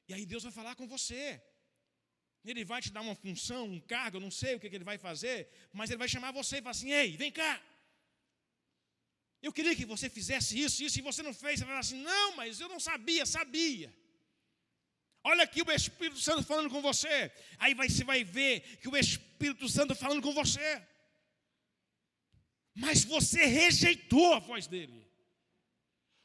e aí Deus vai falar com você. Ele vai te dar uma função, um cargo, eu não sei o que ele vai fazer, mas ele vai chamar você e falar assim, ei, vem cá. Eu queria que você fizesse isso, e você não fez, você vai falar assim, não, mas eu não sabia. Olha aqui o Espírito Santo falando com você. Aí você vai ver que o Espírito Santo falando com você. Mas você rejeitou a voz dele.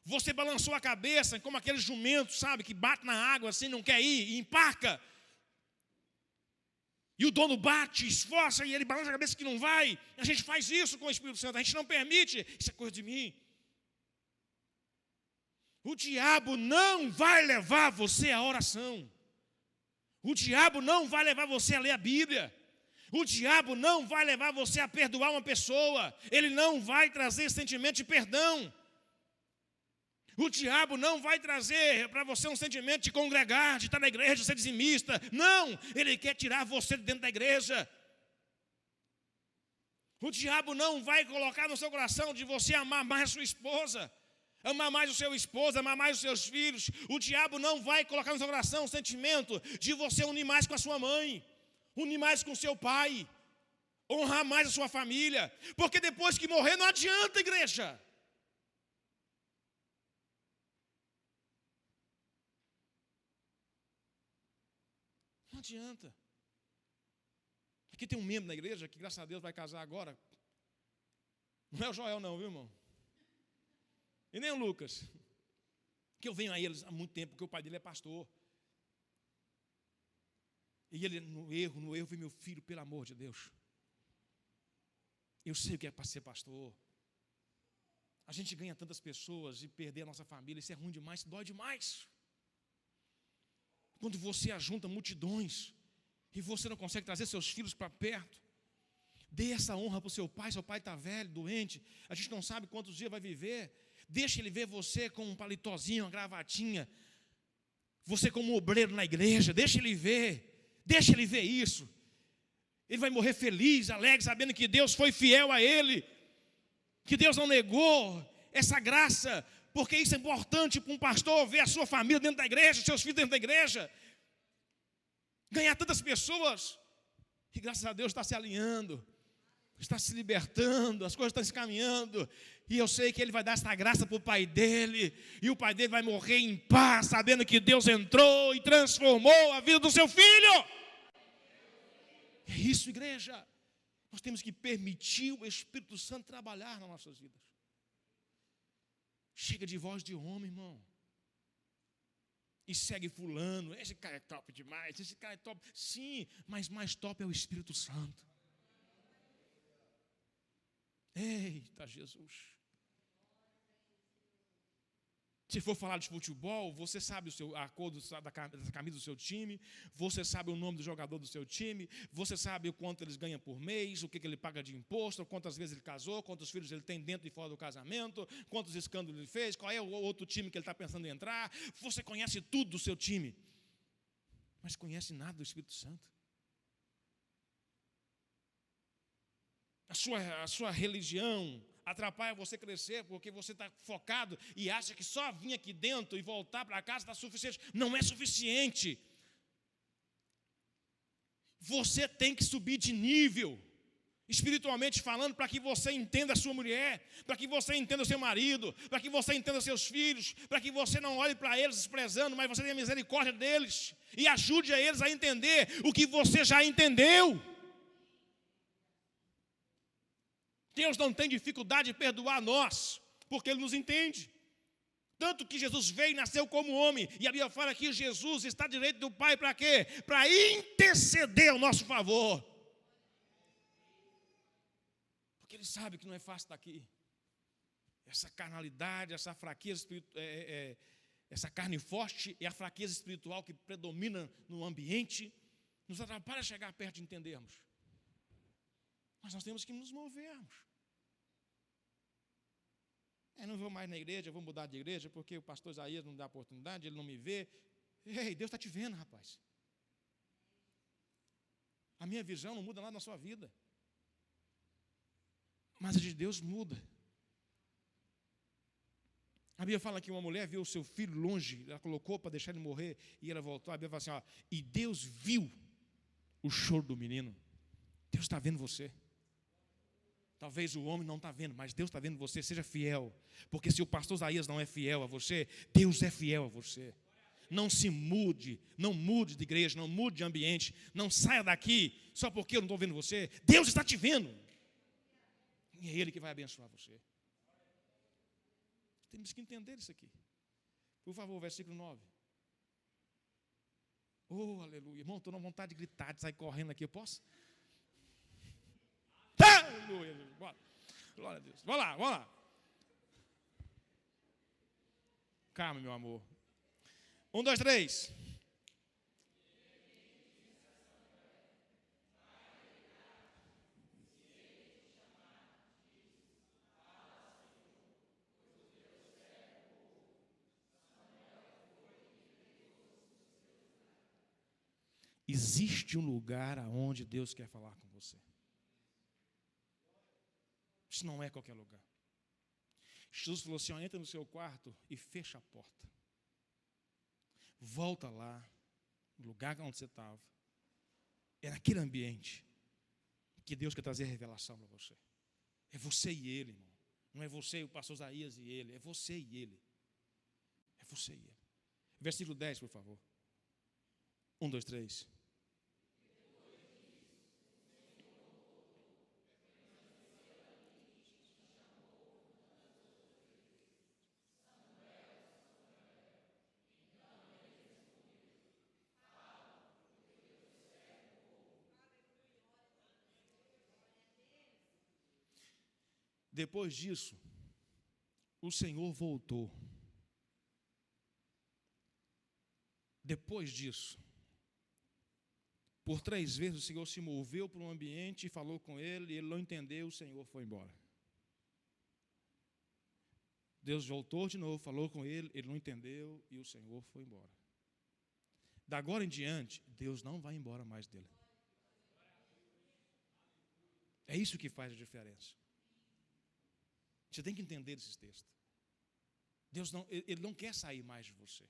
Você balançou a cabeça como aquele jumento, sabe, que bate na água assim, não quer ir, e empaca. E o dono bate, esforça, e ele balança a cabeça que não vai. A gente faz isso com o Espírito Santo, a gente não permite. Isso é coisa de mim. O diabo não vai levar você à oração. O diabo não vai levar você a ler a Bíblia. O diabo não vai levar você a perdoar uma pessoa. Ele não vai trazer sentimento de perdão. O diabo não vai trazer para você um sentimento de congregar, de estar na igreja, de ser dizimista. Não, ele quer tirar você de dentro da igreja. O diabo não vai colocar no seu coração de você amar mais a sua esposa, amar mais o seu esposo, amar mais os seus filhos. O diabo não vai colocar no seu coração o sentimento de você unir mais com a sua mãe, unir mais com o seu pai, honrar mais a sua família. Porque depois que morrer não adianta, igreja. adianta. Aqui tem um membro na igreja que, graças a Deus, vai casar agora. Não é o Joel não, viu, irmão? E nem o Lucas. Que eu venho a eles há muito tempo, porque o pai dele é pastor. E ele, no erro, vi meu filho, pelo amor de Deus. Eu sei o que é para ser pastor. A gente ganha tantas pessoas e perder a nossa família, isso é ruim demais, dói demais. Quando você ajunta multidões e você não consegue trazer seus filhos para perto, dê essa honra para o seu pai está velho, doente, a gente não sabe quantos dias vai viver. Deixa ele ver você com um palitozinho, uma gravatinha, você como um obreiro na igreja, deixa ele ver isso. Ele vai morrer feliz, alegre, sabendo que Deus foi fiel a ele, que Deus não negou essa graça, porque isso é importante para um pastor ver a sua família dentro da igreja, seus filhos dentro da igreja, ganhar tantas pessoas, e graças a Deus está se alinhando, está se libertando, as coisas estão se caminhando, e eu sei que ele vai dar essa graça para o pai dele, e o pai dele vai morrer em paz, sabendo que Deus entrou e transformou a vida do seu filho. É isso, igreja. Nós temos que permitir o Espírito Santo trabalhar nas nossas vidas. Chega de voz de homem, irmão. E segue fulano. Esse cara é top demais, esse cara é top. Sim, mas mais top é o Espírito Santo. Eita, Jesus. Se for falar de futebol, você sabe a cor da camisa do seu time, você sabe o nome do jogador do seu time, você sabe o quanto eles ganham por mês, o que ele paga de imposto, quantas vezes ele casou, quantos filhos ele tem dentro e fora do casamento, quantos escândalos ele fez, qual é o outro time que ele está pensando em entrar. Você conhece tudo do seu time, mas conhece nada do Espírito Santo. A sua religião atrapalha você crescer, porque você está focado e acha que só vir aqui dentro e voltar para casa está suficiente. Não é suficiente. Você tem que subir de nível, espiritualmente falando, para que você entenda a sua mulher, para que você entenda o seu marido, para que você entenda os seus filhos, para que você não olhe para eles desprezando, mas você tenha misericórdia deles e ajude a eles a entender o que você já entendeu. Deus não tem dificuldade de perdoar nós, porque Ele nos entende. Tanto que Jesus veio e nasceu como homem. E a Bíblia fala que Jesus está à direita do Pai para quê? Para interceder ao nosso favor. Porque Ele sabe que não é fácil estar aqui. Essa carnalidade, essa fraqueza, essa carne forte e a fraqueza espiritual que predomina no ambiente, nos atrapalha a chegar perto de entendermos. Mas nós temos que nos movermos. Não vou mais na igreja, vou mudar de igreja, porque o pastor Isaías não dá oportunidade, ele não me vê. Ei, Deus está te vendo, rapaz. A minha visão não muda nada na sua vida. Mas a de Deus muda. A Bíblia fala que uma mulher viu o seu filho longe, ela colocou para deixar ele morrer, e ela voltou. A Bíblia fala assim, e Deus viu o choro do menino. Deus está vendo você. Talvez o homem não está vendo, mas Deus está vendo você. Seja fiel, porque se o pastor Isaías não é fiel a você, Deus é fiel a você. Não se mude, não mude de igreja, não mude de ambiente, não saia daqui só porque eu não estou vendo você. Deus está te vendo, e é Ele que vai abençoar você. Temos que entender isso aqui. Por favor, versículo 9. Oh, aleluia. Irmão, estou na vontade de gritar, de sair correndo aqui, eu posso? Aleluia, bora. Glória a Deus. Vamos lá. Calma, meu amor. 1, 2, 3. Existe um lugar aonde Deus quer falar com você. Isso não é qualquer lugar. Jesus falou assim, entra no seu quarto e fecha a porta. Volta lá, no lugar onde você estava. É naquele ambiente que Deus quer trazer a revelação para você. É você e Ele, irmão. Não é você e o pastor Isaías e ele. É você e Ele. É você e Ele. Versículo 10, por favor. 1, 2, 3. Depois disso, o Senhor voltou. Depois disso, por 3 vezes o Senhor se moveu para um ambiente e falou com ele, e ele não entendeu, o Senhor foi embora. Deus voltou de novo, falou com ele, ele não entendeu e o Senhor foi embora. Da agora em diante, Deus não vai embora mais dele. É isso que faz a diferença. Você tem que entender esses textos. Ele não quer sair mais de você.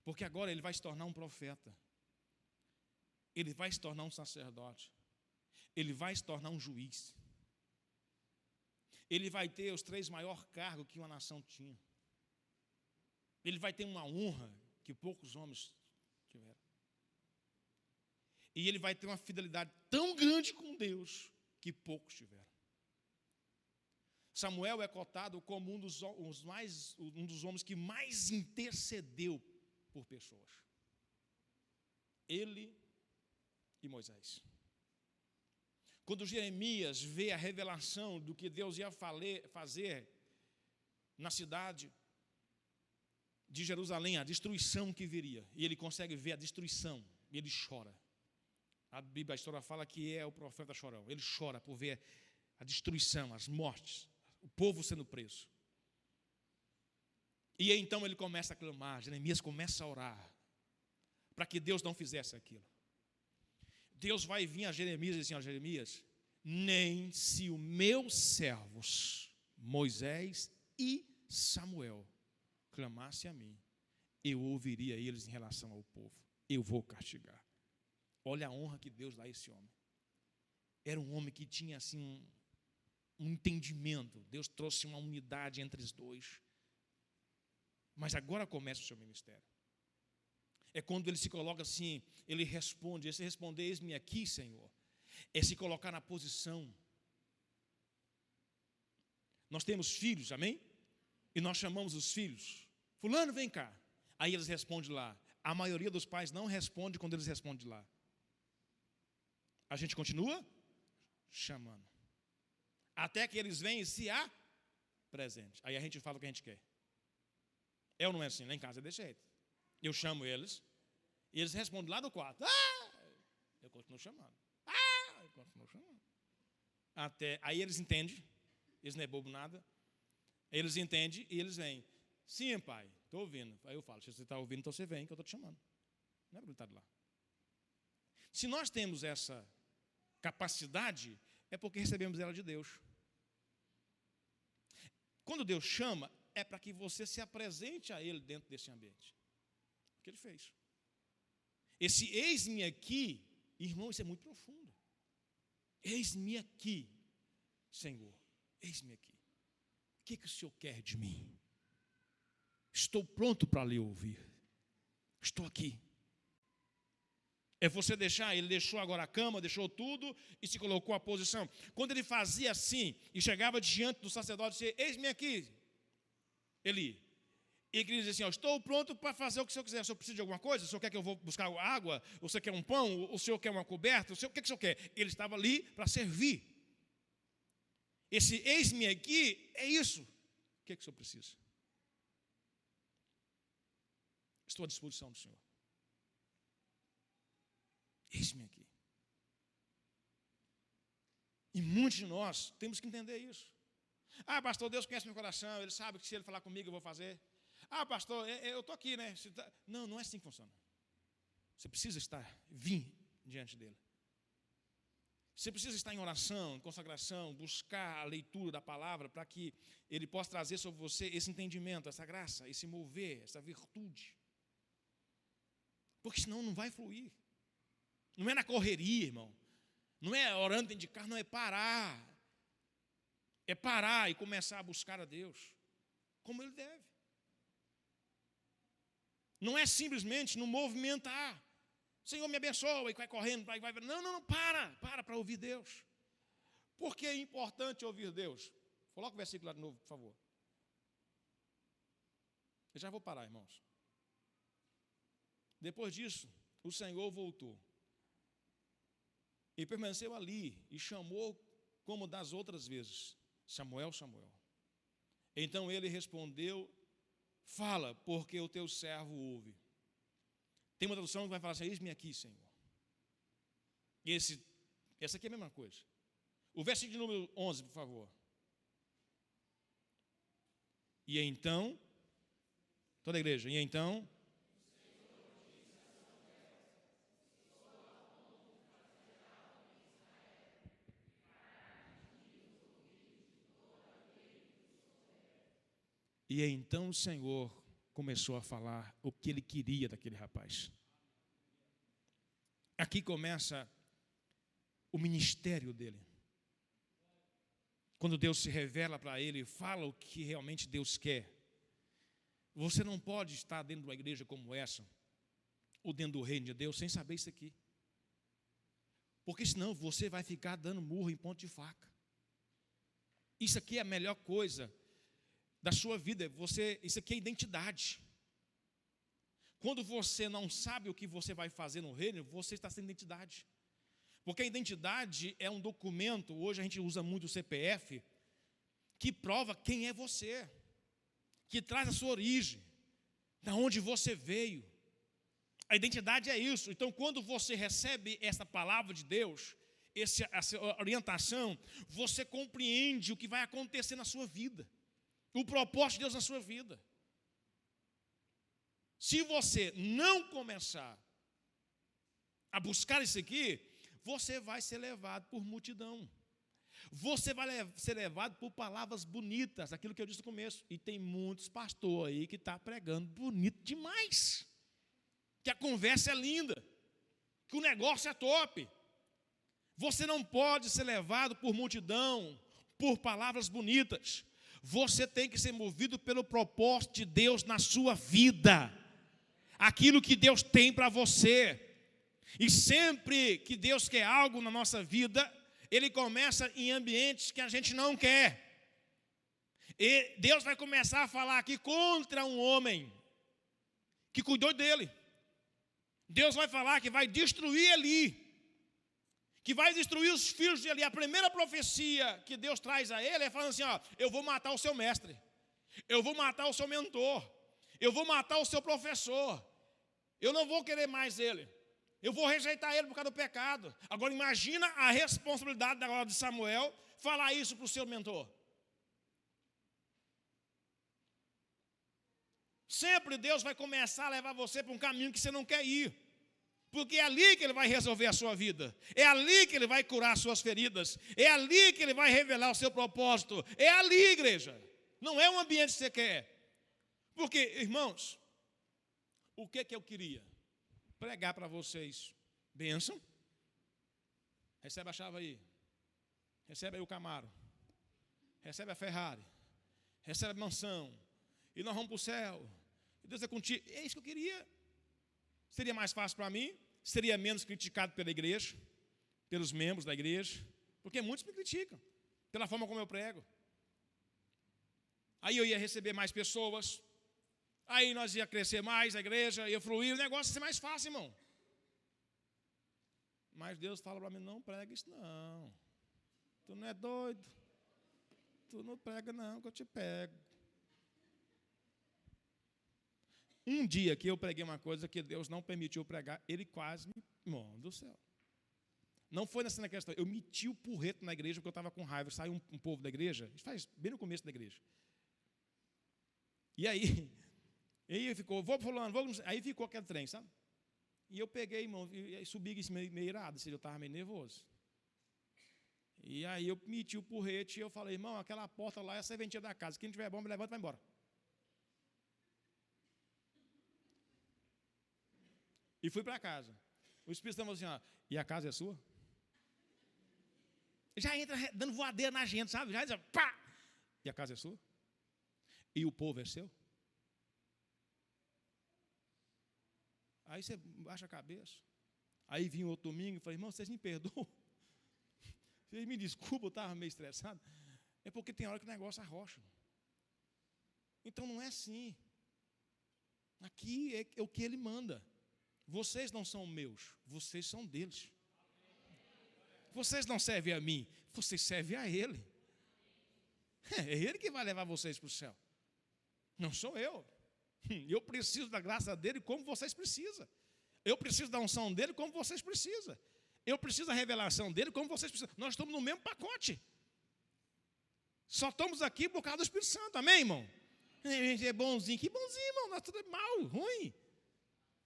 Porque agora ele vai se tornar um profeta. Ele vai se tornar um sacerdote. Ele vai se tornar um juiz. Ele vai ter os 3 maiores cargos que uma nação tinha. Ele vai ter uma honra que poucos homens tiveram. E ele vai ter uma fidelidade tão grande com Deus que poucos tiveram. Samuel é cotado como um dos homens que mais intercedeu por pessoas. Ele e Moisés. Quando Jeremias vê a revelação do que Deus ia fazer na cidade de Jerusalém, a destruição que viria, e ele consegue ver a destruição, e ele chora. A Bíblia, a história fala que é o profeta chorão. Ele chora por ver a destruição, as mortes, o povo sendo preso. E aí, então ele começa a clamar, Jeremias começa a orar, para que Deus não fizesse aquilo. Deus vai vir a Jeremias e dizer assim, Jeremias, nem se os meus servos, Moisés e Samuel, clamasse a mim, eu ouviria eles em relação ao povo. Eu vou castigar. Olha a honra que Deus dá a esse homem. Era um homem que tinha assim um entendimento. Deus trouxe uma unidade entre os dois. Mas agora começa o seu ministério. É quando ele se coloca assim, ele responde, esse responder, eis-me aqui, Senhor, é se colocar na posição. Nós temos filhos, amém? E nós chamamos os filhos, fulano, vem cá. Aí eles respondem lá. A maioria dos pais não responde quando eles respondem lá. A gente continua chamando. Até que eles vêm e se apresentem. Aí a gente fala o que a gente quer. É ou não é assim? Lá em casa é desse jeito. Eu chamo eles, e eles respondem lá do quarto. Eu continuo chamando. Eu continuo chamando. Aí eles entendem, eles não é bobo nada. Eles entendem e eles vêm. Sim, pai, estou ouvindo. Aí eu falo, se você está ouvindo, então você vem, que eu estou te chamando. Não é para ele estar lá. Se nós temos essa capacidade, é porque recebemos ela de Deus. Quando Deus chama, é para que você se apresente a Ele dentro desse ambiente. O que Ele fez. Esse eis-me aqui, irmão, isso é muito profundo. Eis-me aqui, Senhor, eis-me aqui. O que o Senhor quer de mim? Estou pronto para lhe ouvir. Estou aqui. É você deixar, ele deixou agora a cama, deixou tudo e se colocou à posição. Quando ele fazia assim e chegava diante do sacerdote e dizia, eis-me aqui, Eli. E ele dizia assim, estou pronto para fazer o que o senhor quiser. O senhor precisa de alguma coisa? O senhor quer que eu vou buscar água? O senhor quer um pão? O senhor quer uma coberta? O que o senhor quer? Ele estava ali para servir. Esse eis-me aqui é isso. O que o senhor precisa? Estou à disposição do Senhor. Eis-me aqui. E muitos de nós temos que entender isso. Pastor, Deus conhece meu coração, Ele sabe que se Ele falar comigo eu vou fazer. Pastor, eu estou aqui, né? Não, não é assim que funciona. Você precisa vir diante dEle. Você precisa estar em oração, em consagração, buscar a leitura da palavra para que Ele possa trazer sobre você esse entendimento, essa graça, esse mover, essa virtude. Porque senão não vai fluir. Não é na correria, irmão. Não é orando dentro de casa, não é parar. É parar e começar a buscar a Deus como Ele deve. Não é simplesmente no movimentar. Senhor, me abençoa, e vai correndo, vai. Não, para ouvir Deus. Por que é importante ouvir Deus? Coloca o versículo lá de novo, por favor. Eu já vou parar, irmãos. Depois disso, o Senhor voltou. E permaneceu ali, e chamou como das outras vezes: Samuel, Samuel. Então ele respondeu: fala, porque o teu servo ouve. Tem uma tradução que vai falar assim: eis-me aqui, Senhor. Essa aqui é a mesma coisa. O versículo de número 11, por favor. E então, toda a igreja, e então, o Senhor começou a falar o que ele queria daquele rapaz. Aqui começa o ministério dele. Quando Deus se revela para ele, fala o que realmente Deus quer. Você não pode estar dentro de uma igreja como essa, ou dentro do reino de Deus, sem saber isso aqui. Porque senão você vai ficar dando murro em ponta de faca. Isso aqui é a melhor coisa da sua vida. Isso aqui é identidade. Quando você não sabe o que você vai fazer no reino, você está sem identidade. Porque a identidade é um documento, hoje a gente usa muito o CPF, que prova quem é você, que traz a sua origem, de onde você veio. A identidade é isso. Então, quando você recebe essa palavra de Deus, essa orientação, você compreende o que vai acontecer na sua vida, o propósito de Deus na sua vida. Se você não começar a buscar isso aqui, você vai ser levado por multidão. Você vai ser levado por palavras bonitas, aquilo que eu disse no começo. E tem muitos pastores aí que estão pregando bonito demais. Que a conversa é linda, que o negócio é top. Você não pode ser levado por multidão, por palavras bonitas. Você tem que ser movido pelo propósito de Deus na sua vida. Aquilo que Deus tem para você. E sempre que Deus quer algo na nossa vida, Ele começa em ambientes que a gente não quer. E Deus vai começar a falar aqui contra um homem que cuidou dele. Deus vai falar que vai destruir ali, que vai destruir os filhos de Eli. A primeira profecia que Deus traz a ele é falando assim: ó, eu vou matar o seu mestre, eu vou matar o seu mentor, eu vou matar o seu professor, eu não vou querer mais ele. Eu vou rejeitar ele por causa do pecado. Agora imagina a responsabilidade agora de Samuel falar isso para o seu mentor. Sempre Deus vai começar a levar você para um caminho que você não quer ir. Porque é ali que Ele vai resolver a sua vida. É ali que Ele vai curar as suas feridas. É ali que Ele vai revelar o seu propósito. É ali, igreja. Não é um ambiente que você quer. Porque, irmãos, o que eu queria? Pregar para vocês bênção. Recebe a chave aí. Recebe aí o Camaro. Recebe a Ferrari. Recebe a mansão. E nós vamos para o céu. E Deus é contigo. É isso que eu queria. Seria mais fácil para mim. Seria menos criticado pela igreja, pelos membros da igreja. Porque muitos me criticam pela forma como eu prego. Aí eu ia receber mais pessoas. Aí nós ia crescer mais, a igreja ia fluir, o negócio ia ser mais fácil, irmão. Mas Deus fala para mim: não prega isso não. Tu não é doido. Tu não prega não, que eu te pego. Um dia que eu preguei uma coisa que Deus não permitiu pregar, Ele quase me... Irmão do céu. Não foi nessa questão. Eu meti o porreto na igreja porque eu estava com raiva. Saiu um povo da igreja, isso faz bem no começo da igreja. E aí ficou, vou fulano, vou... Aí ficou aquele trem, sabe? E eu peguei, irmão, e subi meio irado, ou seja, eu estava meio nervoso. E aí eu meti o porrete e eu falei: irmão, aquela porta lá é a serventia da casa. Quem tiver bom, me levanta e vai embora. E fui para casa. O Espírito Santo falou assim: ó, e a casa é sua? Já entra dando voadeira na gente, sabe? Já diz, pá! E a casa é sua? E o povo é seu? Aí você baixa a cabeça. Aí vim outro domingo e falei: irmão, vocês me perdoam? Vocês me desculpam, eu estava meio estressado. É porque tem hora que o negócio arrocha. Então não é assim. Aqui é o que Ele manda. Vocês não são meus, vocês são deles. vocês não servem a mim, vocês servem a Ele. É Ele que vai levar vocês para o céu. Não sou eu. Eu preciso da graça dele como vocês precisam. Eu preciso da unção dele como vocês precisam. Eu preciso da revelação dele como vocês precisam. Nós estamos no mesmo pacote. Só estamos aqui por causa do Espírito Santo. Amém, irmão? É bonzinho. Que bonzinho, irmão. Nós tudo é mal, ruim.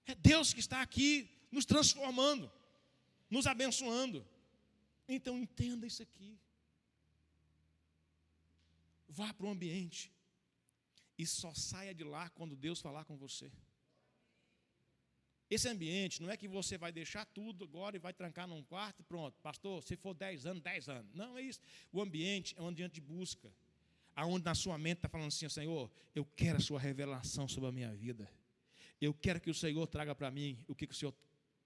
É Deus que está aqui nos transformando, nos abençoando. Então entenda isso aqui. Vá para o ambiente e só saia de lá quando Deus falar com você. Esse ambiente não é que você vai deixar tudo agora e vai trancar num quarto e pronto. Pastor, se for 10 anos, 10 anos. Não é isso. O ambiente é um ambiente de busca. Aonde na sua mente está falando assim, Senhor, eu quero a sua revelação sobre a minha vida. Eu quero que o Senhor traga para mim o que o Senhor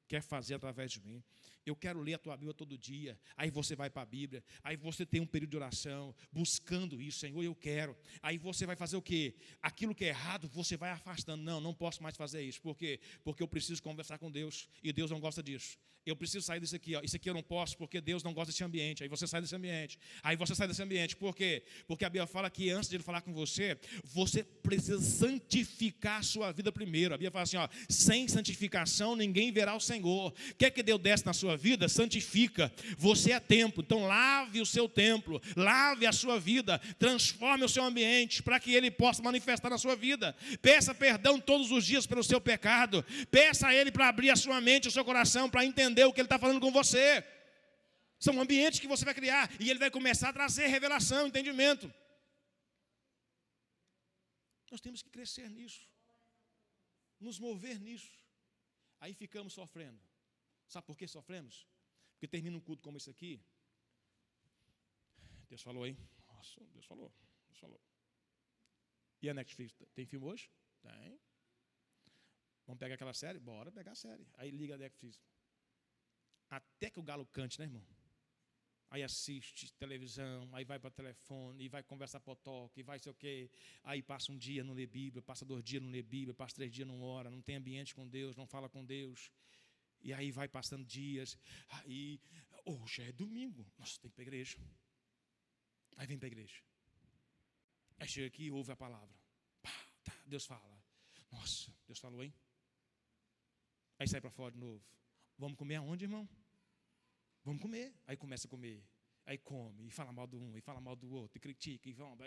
quer fazer através de mim. Eu quero ler a tua Bíblia todo dia. Aí você vai para a Bíblia. Aí você tem um período de oração, buscando isso. Senhor, eu quero. Aí você vai fazer o quê? Aquilo que é errado, você vai afastando. Não posso mais fazer isso. Por quê? Porque eu preciso conversar com Deus. E Deus não gosta disso. Eu preciso sair disso aqui. Ó. Isso aqui eu não posso, porque Deus não gosta desse ambiente. Aí você sai desse ambiente. Aí você sai desse ambiente. Por quê? Porque a Bíblia fala que antes de Ele falar com você, você precisa santificar a sua vida primeiro. A Bíblia fala assim, ó, sem santificação ninguém verá o Senhor. Quer que Deus desce na sua vida? Santifica. Você é templo. Então lave o seu templo. Lave a sua vida. Transforme o seu ambiente para que Ele possa manifestar na sua vida. Peça perdão todos os dias pelo seu pecado. Peça a Ele para abrir a sua mente, o seu coração, para entender o que Ele está falando com você. São ambientes que você vai criar. E Ele vai começar a trazer revelação, entendimento. Nós temos que crescer nisso. Nos mover nisso. Aí ficamos sofrendo. Sabe por que sofremos? Porque termina um culto como esse aqui. Deus falou, hein? Nossa, Deus falou. E a Netflix? Tem filme hoje? Tem. Vamos pegar aquela série? Bora pegar a série. Aí liga a Netflix. Até que o galo cante, né, irmão? Aí assiste televisão, aí vai para o telefone, e vai conversar por toque, e vai sei o quê. Aí passa um dia, não lê Bíblia, passa 2 dias, não lê Bíblia, passa 3 dias, não ora, não tem ambiente com Deus, não fala com Deus. E aí vai passando dias, aí, hoje é domingo, nossa, tem que ir para a igreja. Aí vem para a igreja. Aí chega aqui e ouve a palavra. Pá, tá, Deus fala. Nossa, Deus falou, hein? Aí sai para fora de novo. Vamos comer aonde, irmão? Vamos comer. Aí começa a comer. Aí come, e fala mal do um, e fala mal do outro, e critica, e vamos.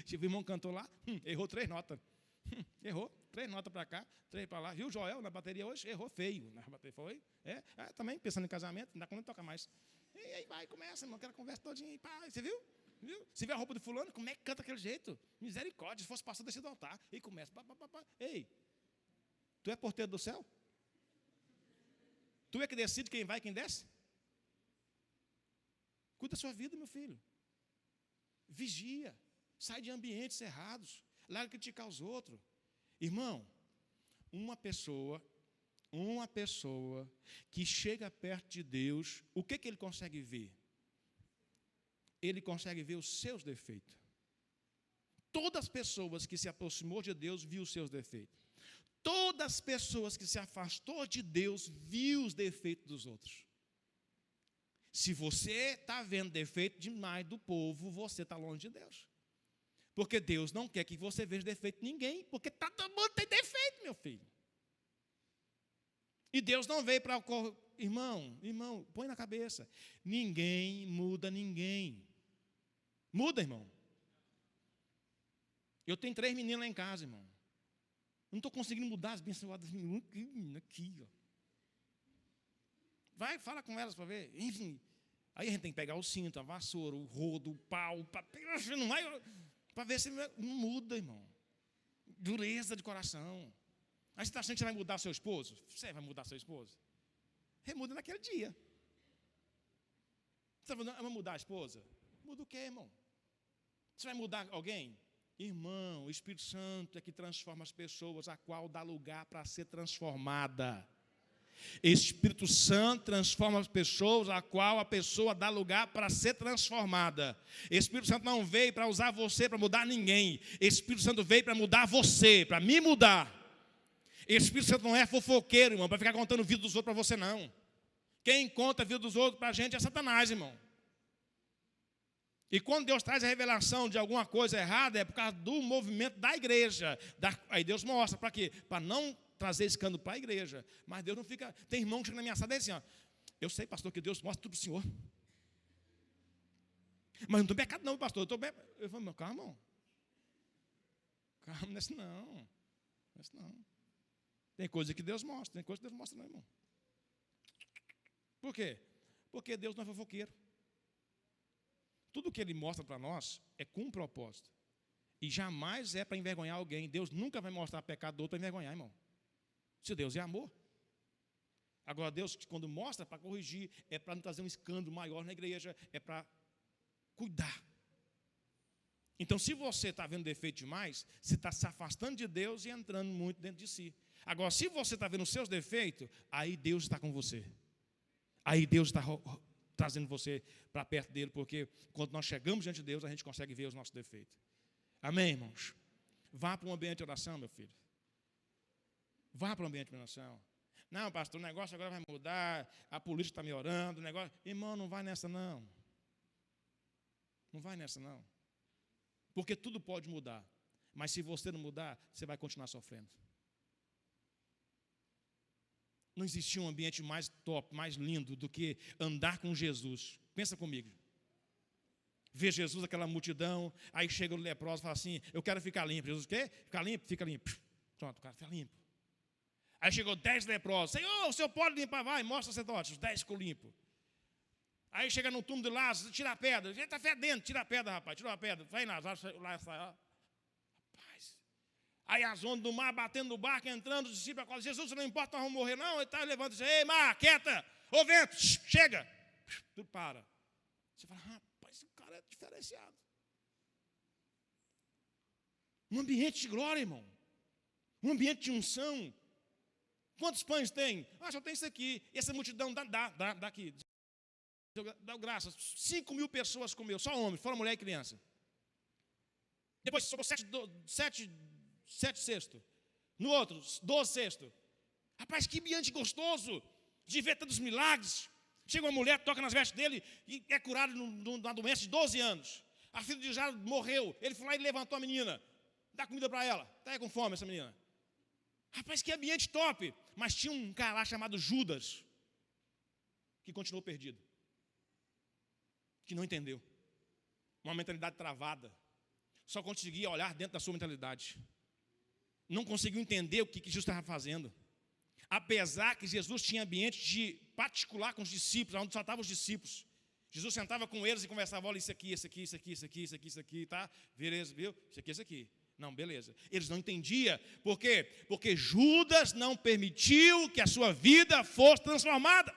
Tipo, o irmão cantou lá, errou 3 notas. Errou, 3 notas para cá, 3 para lá. Viu o Joel na bateria hoje? Errou feio. Na bateria foi? Também pensando em casamento, não dá conta de tocar mais. E aí vai, começa, irmão, aquela conversa todinha. Pá, você viu? Você vê a roupa do fulano, como é que canta daquele jeito? Misericórdia, se fosse pastor, descer do altar. E começa, pá. Ei, tu é porteiro do céu? Tu é que decide quem vai e quem desce? Cuida da sua vida, meu filho. Vigia. Sai de ambientes errados. Larga de criticar os outros. Irmão, uma pessoa que chega perto de Deus, o que ele consegue ver? Ele consegue ver os seus defeitos. Todas as pessoas que se aproximou de Deus viu os seus defeitos. Todas as pessoas que se afastou de Deus viu os defeitos dos outros. Se você está vendo defeito demais do povo, você está longe de Deus. Porque Deus não quer que você veja defeito de ninguém, porque todo mundo tem defeito, meu filho. E Deus não veio para... Irmão, põe na cabeça. Ninguém muda ninguém. Muda, irmão. Eu tenho 3 meninas lá em casa, irmão. Não estou conseguindo mudar as abençoadas aqui, ó. Vai, fala com elas para ver. Enfim. Aí a gente tem que pegar o cinto, a vassoura, o rodo, o pau, não vai... Para ver se não muda, irmão. Dureza de coração. Aí você está achando que você vai mudar seu esposo? Você vai mudar seu esposo? Ele muda naquele dia. Você vai mudar a esposa? Muda o quê, irmão? Você vai mudar alguém? Irmão, o Espírito Santo é que transforma as pessoas, a qual dá lugar para ser transformada. Espírito Santo transforma as pessoas, a qual a pessoa dá lugar para ser transformada. Espírito Santo não veio para usar você para mudar ninguém. Espírito Santo veio para mudar você, para me mudar. Espírito Santo não é fofoqueiro, irmão, para ficar contando vida dos outros para você, não. Quem conta a vida dos outros para a gente é Satanás, irmão. E quando Deus traz a revelação de alguma coisa errada, é por causa do movimento da igreja. Aí Deus mostra, para quê? Para não trazer escândalo para a igreja. Mas Deus não fica... Tem irmão que chega na minha sala e diz assim, ó, eu sei, pastor, que Deus mostra tudo para o senhor. Mas não estou pecado não, pastor. Eu falo, calma, irmão. Calma, não é assim não. Não é assim não. Tem coisa que Deus mostra, tem coisa que Deus mostra não, irmão. Por quê? Porque Deus não é fofoqueiro. Tudo que Ele mostra para nós é com um propósito. E jamais é para envergonhar alguém. Deus nunca vai mostrar pecado do outro para envergonhar, irmão. Se Deus é amor. Agora, Deus, quando mostra para corrigir, é para não trazer um escândalo maior na igreja, é para cuidar. Então, se você está vendo defeito demais, você está se afastando de Deus e entrando muito dentro de si. Agora, se você está vendo os seus defeitos, aí Deus está com você. Aí Deus está trazendo você para perto dele, porque quando nós chegamos diante de Deus, a gente consegue ver os nossos defeitos. Amém, irmãos? Vá para um ambiente de oração, meu filho. Vá para um ambiente de oração. Não, pastor, o negócio agora vai mudar, a política está melhorando, o negócio... Irmão, não vai nessa, não. Não vai nessa, não. Porque tudo pode mudar. Mas se você não mudar, você vai continuar sofrendo. Não existia um ambiente mais top, mais lindo do que andar com Jesus. Pensa comigo. Ver Jesus, aquela multidão, aí chega o leproso e fala assim, eu quero ficar limpo. Jesus quer? Ficar limpo? Fica limpo. Pronto, o cara fica limpo. Aí chegou 10 leprosos. Senhor, o senhor pode limpar? Vai, mostra o sacerdote. Os 10 ficou limpo. Aí chega no túmulo de Lázaro, tira a pedra. Ele está fedendo, tira a pedra, rapaz. Tira a pedra. Vai, Lázaro, lá sai. Rapaz. Aí as ondas do mar batendo no barco, entrando, os discípulos acordam. Jesus, não importa, nós vamos morrer, não. Ele está levando e diz, ei, mar, quieta. Ô vento, chega. Tudo para. Você fala, rapaz, esse cara é diferenciado. Um ambiente de glória, irmão. Um ambiente de unção. Quantos pães tem? Só tem isso aqui. E essa multidão dá aqui. Dá graças. 5.000 pessoas comeu, só homens, fora mulher e criança. Depois sobrou 7 cestos. No outro, 12 cestos. Rapaz, que ambiente gostoso de ver tantos milagres. Chega uma mulher, toca nas vestes dele e é curado de uma doença de 12 anos. A filha de Jairo morreu. Ele foi lá e levantou a menina. Dá comida para ela. Está aí com fome essa menina. Rapaz, que ambiente top. Mas tinha um cara lá chamado Judas, que continuou perdido. Que não entendeu. Uma mentalidade travada. Só conseguia olhar dentro da sua mentalidade. Não conseguiu entender o que Jesus estava fazendo. Apesar que Jesus tinha ambiente de particular com os discípulos, onde só estavam os discípulos. Jesus sentava com eles e conversava, olha, isso aqui, tá? Beleza, viu? Isso aqui. Não, beleza. Eles não entendiam. Por quê? Porque Judas não permitiu que a sua vida fosse transformada.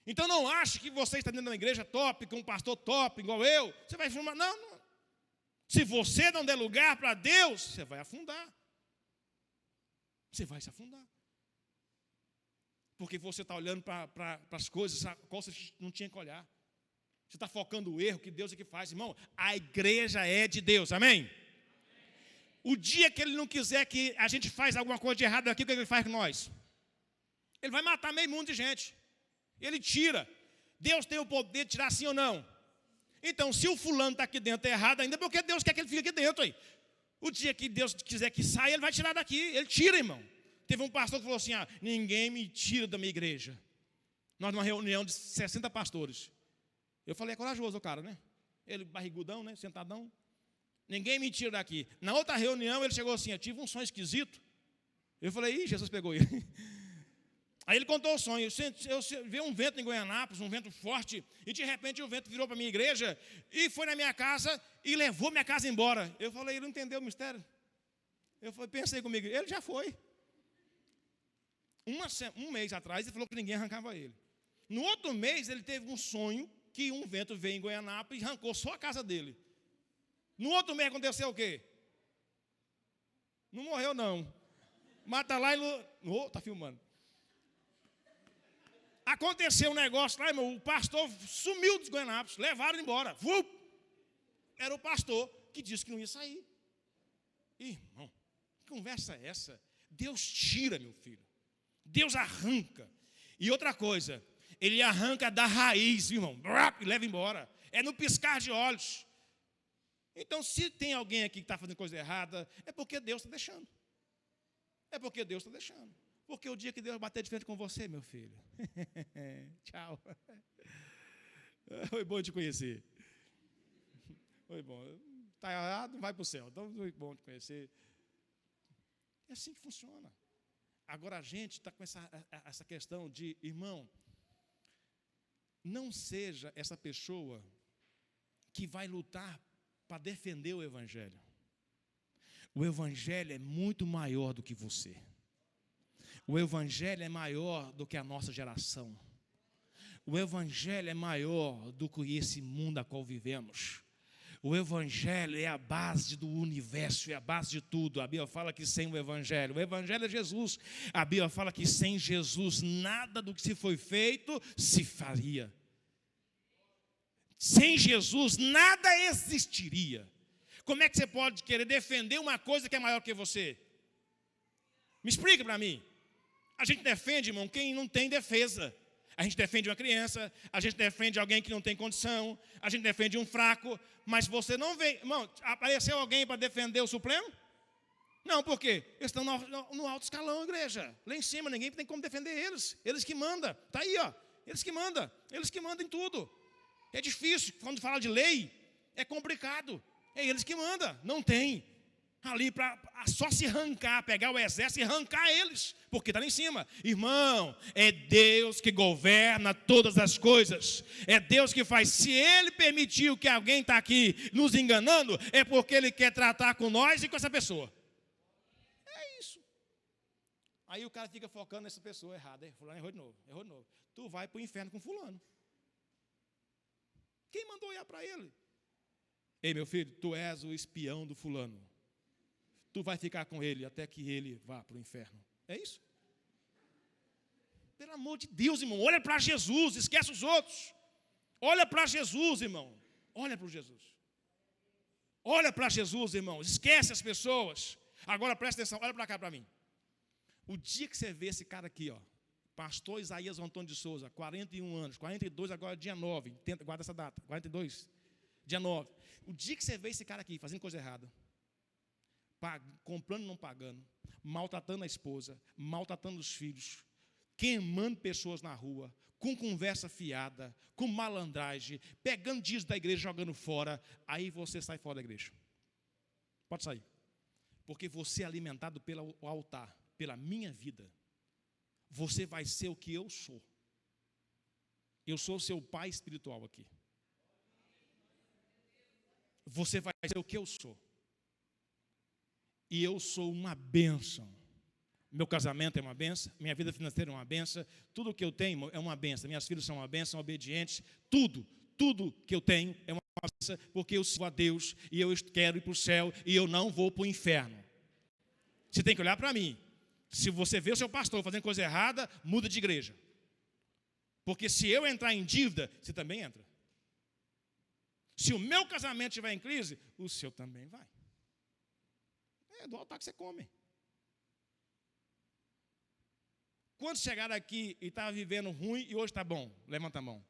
Então não ache que você está dentro de uma igreja top, com um pastor top, igual eu. Você vai formar. Não. Se você não der lugar para Deus, você vai afundar. Você vai se afundar. Porque você está olhando para as coisas qual você não tinha que olhar. Você está focando o erro que Deus é que faz. Irmão, a igreja é de Deus, amém? O dia que Ele não quiser que a gente faz alguma coisa de errado aqui, o que Ele faz com nós? Ele vai matar meio mundo de gente. Ele tira. Deus tem o poder de tirar sim ou não? Então, se o fulano está aqui dentro é errado ainda, porque Deus quer que ele fique aqui dentro. Aí. O dia que Deus quiser que saia, Ele vai tirar daqui. Ele tira, irmão. Teve um pastor que falou assim, ninguém me tira da minha igreja. Nós numa reunião de 60 pastores. Eu falei, é corajoso o cara, né? Ele barrigudão, né? Sentadão. Ninguém me tira daqui. Na outra reunião, ele chegou assim, eu tive um sonho esquisito. Eu falei, Jesus pegou ele. Aí ele contou o sonho. Eu vi um vento em Goianápolis, um vento forte, e de repente o vento virou para a minha igreja e foi na minha casa e levou minha casa embora. Eu falei, ele não entendeu o mistério. Pensei comigo, ele já foi. Um mês atrás ele falou que ninguém arrancava ele. No outro mês ele teve um sonho que um vento veio em Goianápolis e arrancou só a casa dele. No outro mês aconteceu o quê? Não morreu não. Mata lá e... tá filmando. Aconteceu um negócio lá, irmão, o pastor sumiu dos Goianápolis, levaram embora. Era o pastor que disse que não ia sair. Irmão, que conversa é essa? Deus tira, meu filho. Deus arranca. E outra coisa, ele arranca da raiz, irmão, e leva embora. É no piscar de olhos. Então, se tem alguém aqui que está fazendo coisa errada, é porque Deus está deixando. É porque Deus está deixando. Porque o dia que Deus bater de frente com você, meu filho. Tchau. Foi bom te conhecer. Foi bom. Está errado, vai para o céu. Então, foi bom te conhecer. É assim que funciona. Agora a gente está com essa questão de, irmão, não seja essa pessoa que vai lutar para defender o Evangelho. O Evangelho é muito maior do que você. O Evangelho é maior do que a nossa geração. O Evangelho é maior do que esse mundo a qual vivemos. O Evangelho é a base do universo, é a base de tudo. A Bíblia fala que sem o Evangelho é Jesus. A Bíblia fala que sem Jesus nada do que se foi feito se faria. Sem Jesus nada existiria. Como é que você pode querer defender uma coisa que é maior que você? Me explica para mim. A gente defende, irmão, quem não tem defesa. A gente defende uma criança, a gente defende alguém que não tem condição, a gente defende um fraco, mas você não vê. Irmão, apareceu alguém para defender o Supremo? Não, por quê? Eles estão no alto escalão, igreja. Lá em cima, ninguém tem como defender eles. Eles que mandam. Está aí, ó. Eles que mandam em tudo. É difícil, quando fala de lei, é complicado. É eles que mandam, não tem. Ali para só se arrancar, pegar o exército e arrancar eles, porque está lá em cima. Irmão, é Deus que governa todas as coisas. É Deus que faz. Se Ele permitiu que alguém está aqui nos enganando, é porque Ele quer tratar com nós e com essa pessoa. É isso. Aí o cara fica focando nessa pessoa errada. Fulano errou de novo. Tu vai para o inferno com fulano. Quem mandou olhar para ele? Ei, meu filho, tu és o espião do fulano. Tu vai ficar com ele até que ele vá para o inferno. É isso? Pelo amor de Deus, irmão, olha para Jesus, esquece os outros. Olha para Jesus, irmão. Olha para Jesus. Olha para Jesus, irmão. Esquece as pessoas. Agora presta atenção, olha para cá para mim. O dia que você vê esse cara aqui, ó, pastor Isaías Antônio de Souza, 41 anos, 42 agora dia 9, guarda essa data, 42, dia 9. O dia que você vê esse cara aqui fazendo coisa errada, comprando e não pagando, maltratando a esposa, maltratando os filhos, queimando pessoas na rua, com conversa fiada, com malandragem, pegando dias da igreja, jogando fora, aí você sai fora da igreja. Pode sair. Porque você é alimentado pelo altar, pela minha vida. Você vai ser o que eu sou. Eu sou o seu pai espiritual aqui. Você vai ser o que eu sou. E eu sou uma bênção. Meu casamento é uma bênção, minha vida financeira é uma bênção, tudo que eu tenho é uma bênção. Minhas filhas são uma bênção, obedientes, tudo que eu tenho é uma bênção, porque eu sirvo a Deus e eu quero ir para o céu e eu não vou para o inferno. Você tem que olhar para mim. Se você vê o seu pastor fazendo coisa errada, muda de igreja. Porque se eu entrar em dívida, você também entra. Se o meu casamento estiver em crise, o seu também vai. É do altar que você come. Quantos chegaram aqui e estavam vivendo ruim e hoje está bom? Levanta a mão.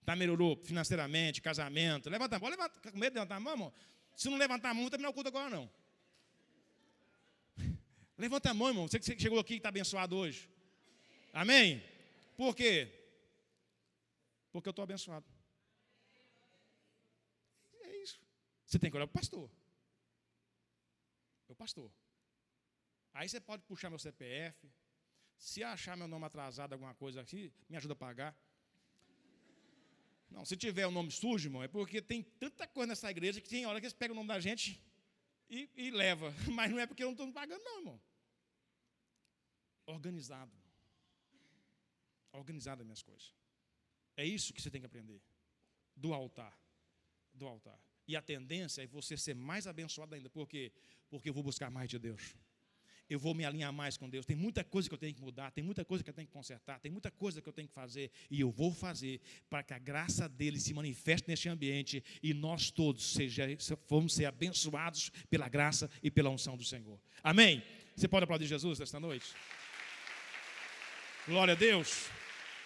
Está melhorou financeiramente, casamento. Levanta a mão. Com medo de levantar a mão, irmão? Se não levantar a mão, não terminar o culto agora, não. Levanta a mão, irmão. Você que chegou aqui e está abençoado hoje. Amém? Por quê? Porque eu estou abençoado. É isso. Você tem que olhar para o pastor. Meu pastor. Aí você pode puxar meu CPF. Se achar meu nome atrasado, alguma coisa aqui, me ajuda a pagar. Não, se tiver o nome sujo, irmão, é porque tem tanta coisa nessa igreja que tem hora que eles pegam o nome da gente e leva. Mas não é porque eu não estou pagando, não, irmão. Organizado. Organizado as minhas coisas. É isso que você tem que aprender. Do altar. Do altar. E a tendência é você ser mais abençoado ainda. Por quê? Porque eu vou buscar mais de Deus. Eu vou me alinhar mais com Deus. Tem muita coisa que eu tenho que mudar, tem muita coisa que eu tenho que consertar, tem muita coisa que eu tenho que fazer, e eu vou fazer para que a graça dele se manifeste neste ambiente e nós todos vamos ser abençoados pela graça e pela unção do Senhor. Amém? Você pode aplaudir Jesus nesta noite? Glória a Deus.